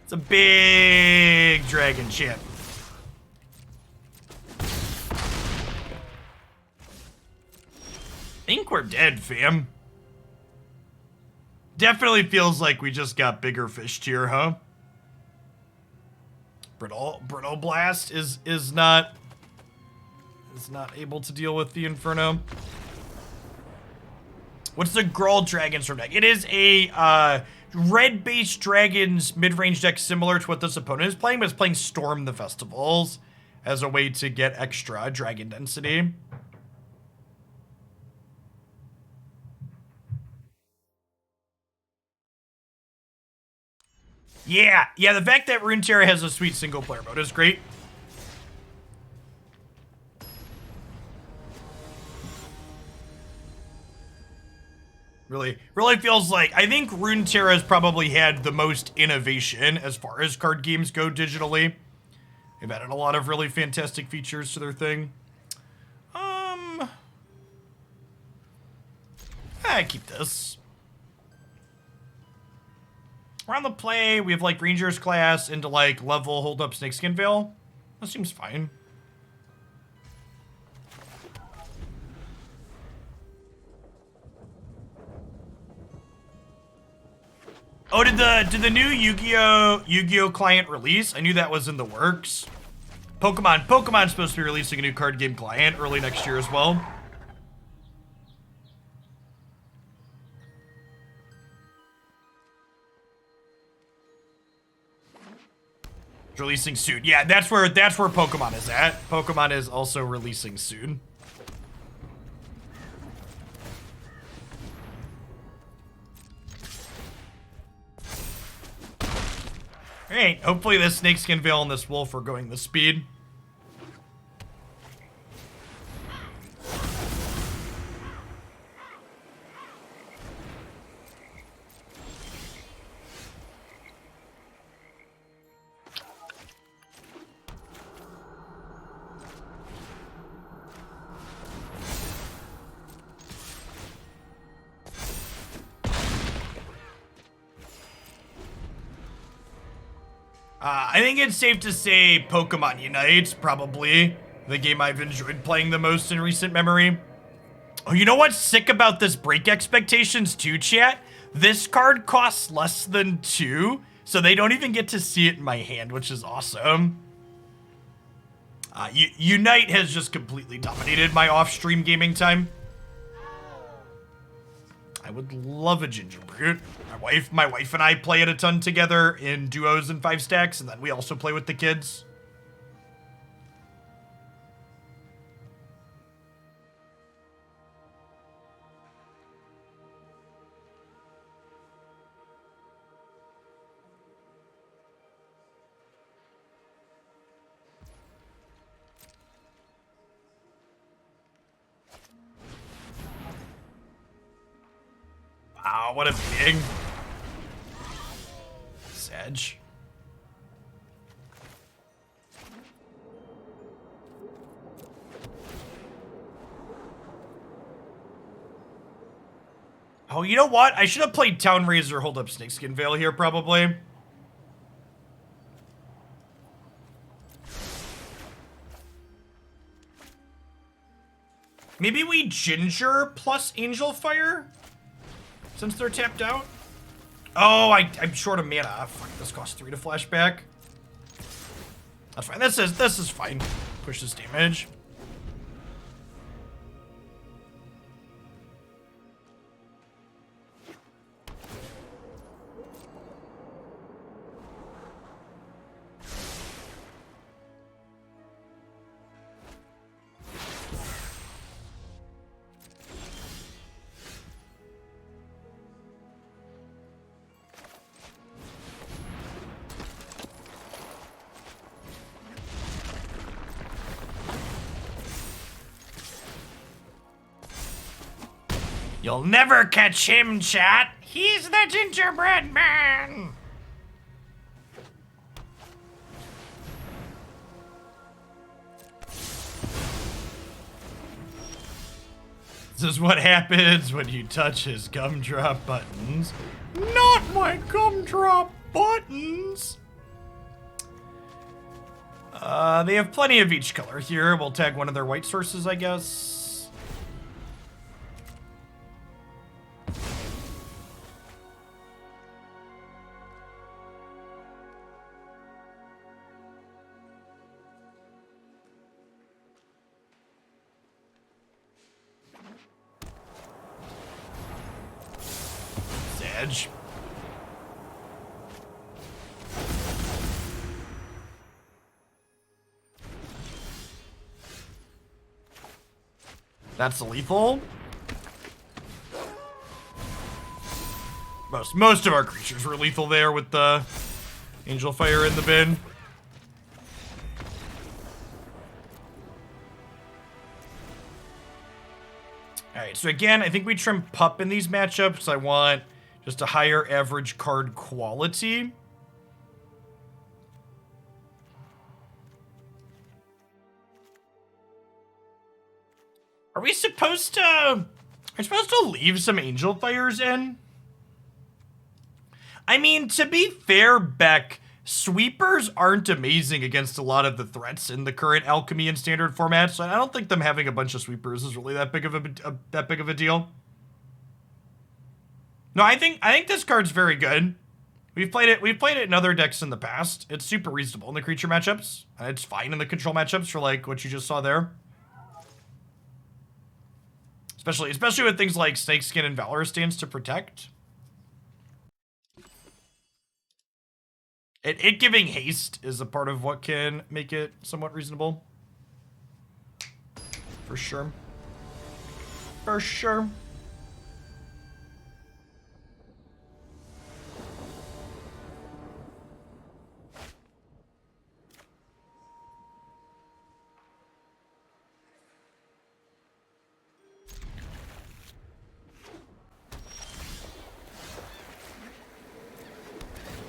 A: It's a big big dragon, chat. I think we're dead, fam. Definitely feels like we just got bigger fish tier, huh? Brittle Blast is not able to deal with the Inferno. What's the Gruul Dragons from deck? It is a red-based Dragons mid-range deck similar to what this opponent is playing, but it's playing Storm the Festivals as a way to get extra dragon density. Yeah, the fact that Runeterra has a sweet single-player mode is great. Really feels like, I think Runeterra has probably had the most innovation as far as card games go digitally. They've added a lot of really fantastic features to their thing. I keep this. We're on the play, we have like Rangers class into like level hold up Snakeskin Veil. That seems fine. Oh, did the new Yu-Gi-Oh client release? I knew that was in the works. Pokemon's supposed to be releasing a new card game client early next year as well. It's releasing soon. Yeah, that's where Pokemon is at. Pokemon is also releasing soon. Alright, hopefully this Snakeskin Veil and this Wolf are going the speed. I think it's safe to say Pokemon Unite's probably the game I've enjoyed playing the most in recent memory. Oh, you know what's sick about this Break Expectations too, chat? This card costs less than 2, so they don't even get to see it in my hand, which is awesome. Unite has just completely dominated my off-stream gaming time. I would love a Ginger Brute. My wife and I play it a ton together in duos and 5 stacks, and then we also play with the kids. Wow, what a big Sedge. Oh, you know what? I should have played Town-razer hold up Snakeskin Veil here, probably. Maybe we Ginger plus Angelfire? Since they're tapped out? Oh, I'm short of mana. Fuck, this costs 3 to flashback. That's fine. This is fine. Pushes damage. You'll never catch him, chat. He's the gingerbread man. This is what happens when you touch his gumdrop buttons. Not my gumdrop buttons. They have plenty of each color here. We'll tag one of their white sources, I guess. Edge. That's lethal. Most of our creatures were lethal there with the Angelfire in the bin. Alright, so again, I think we trim Pup in these matchups. I want just a higher average card quality. Are we supposed to leave some Angelfires in? I mean, to be fair, Beck, sweepers aren't amazing against a lot of the threats in the current Alchemy and Standard formats, so I don't think them having a bunch of sweepers is really that big of a deal. No, I think this card's very good. We've played it in other decks in the past. It's super reasonable in the creature matchups. It's fine in the control matchups for like what you just saw there. Especially with things like Snakeskin and Valorous Stance to protect. It giving haste is a part of what can make it somewhat reasonable. For sure. For sure.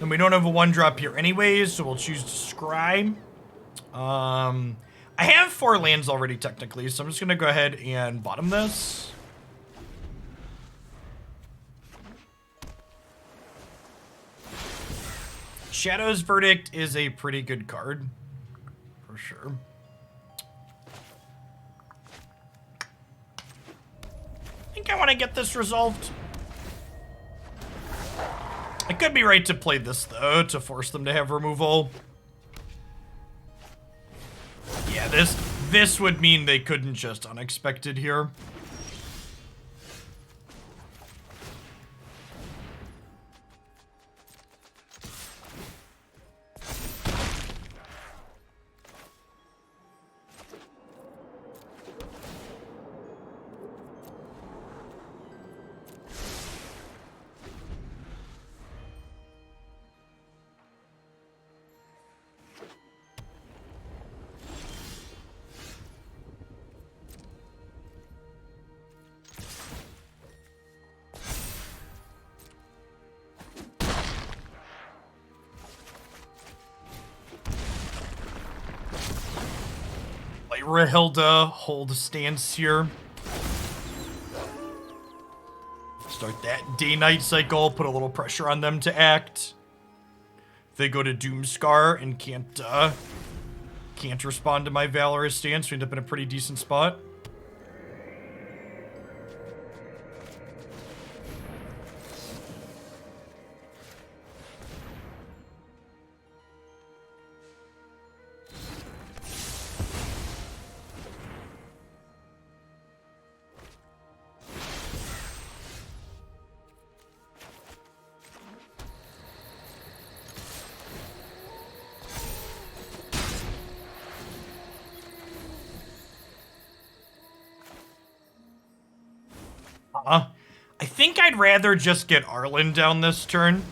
A: And we don't have a 1-drop here anyways, so we'll choose to scry. I have 4 lands already technically, so I'm just gonna go ahead and bottom this. Shadow's Verdict is a pretty good card, for sure. I think I want to get this resolved. I could be right to play this, though, to force them to have removal. Yeah, this would mean they couldn't just unexpected here. Rahilda, hold stance here. Start that day-night cycle, put a little pressure on them to act. They go to Doomscar and can't respond to my Valorous Stance. We end up in a pretty decent spot. I think I'd rather just get Arlinn down this turn.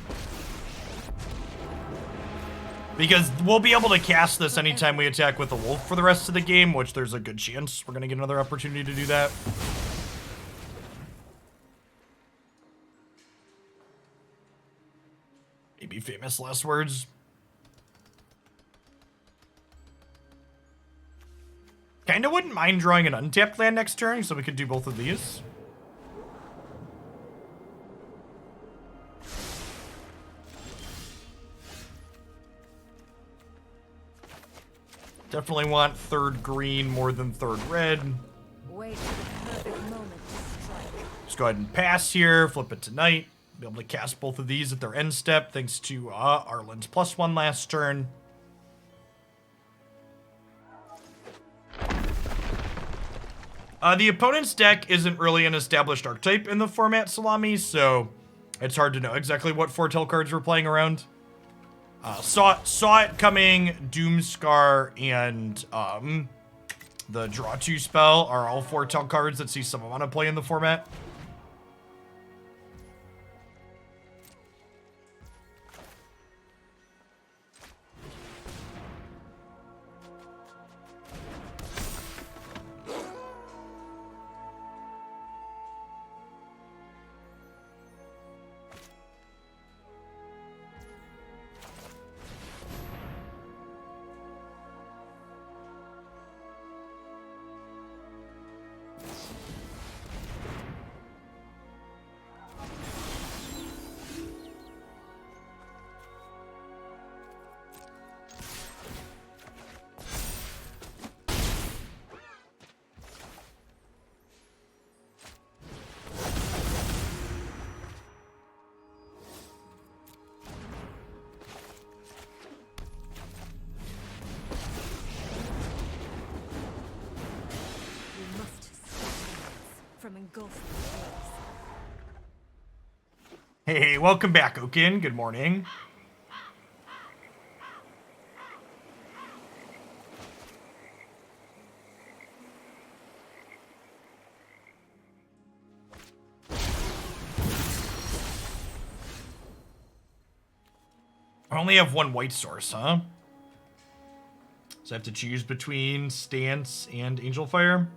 A: Because we'll be able to cast this anytime we attack with a wolf for the rest of the game, which there's a good chance we're going to get another opportunity to do that. Maybe famous last words. Kinda wouldn't mind drawing an untapped land next turn, so we could do both of these. Definitely want third green more than third red.
C: Wait for the perfect moment to strike.
A: Just go ahead and pass here, flip it to Knight. Be able to cast both of these at their end step thanks to Arlinn's +1 last turn. The opponent's deck isn't really an established archetype in the format, Salami, so it's hard to know exactly what foretell cards we're playing around. Saw it coming. Doomscar and the Draw 2 spell are all foretell cards that see some amount of play in the format.
C: From engulfing waves.
A: Hey, welcome back, Okin. Good morning. I only have one white source, huh? So I have to choose between Stance and Angelfire.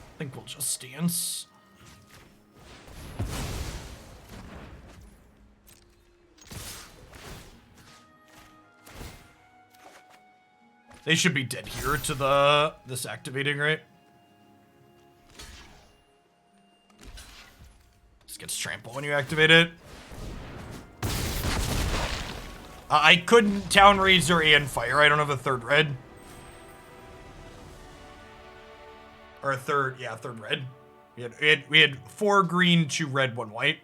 A: I think we'll just Stance. They should be dead here to this activating, right? Just gets trample when you activate it. I couldn't Town-razer and fire. I don't have a third red. Or a third, yeah, third red. We had 4 green, 2 red, 1 white.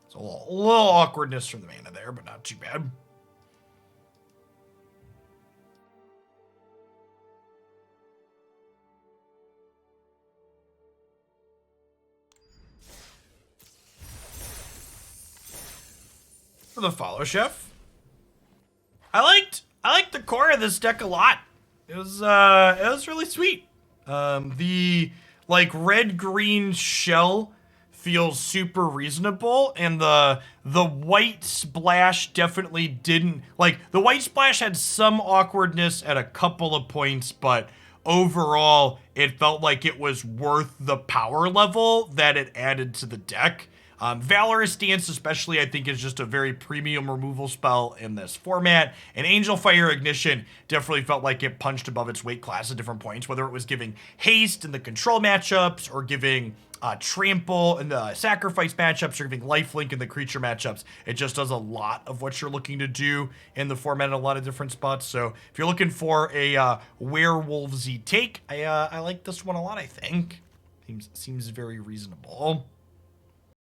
A: So a little awkwardness from the mana there, but not too bad. For the follow, Chef. I liked the core of this deck a lot. It was really sweet. The like red-green shell feels super reasonable, and the white splash definitely didn't, like, the white splash had some awkwardness at a couple of points, but overall it felt like it was worth the power level that it added to the deck. Valorous Stance especially, I think, is just a very premium removal spell in this format. And Angelfire Ignition definitely felt like it punched above its weight class at different points, whether it was giving haste in the control matchups, or giving trample in the sacrifice matchups, or giving lifelink in the creature matchups. It just does a lot of what you're looking to do in the format in a lot of different spots. So if you're looking for a werewolf-y take, I like this one a lot, I think. Seems very reasonable.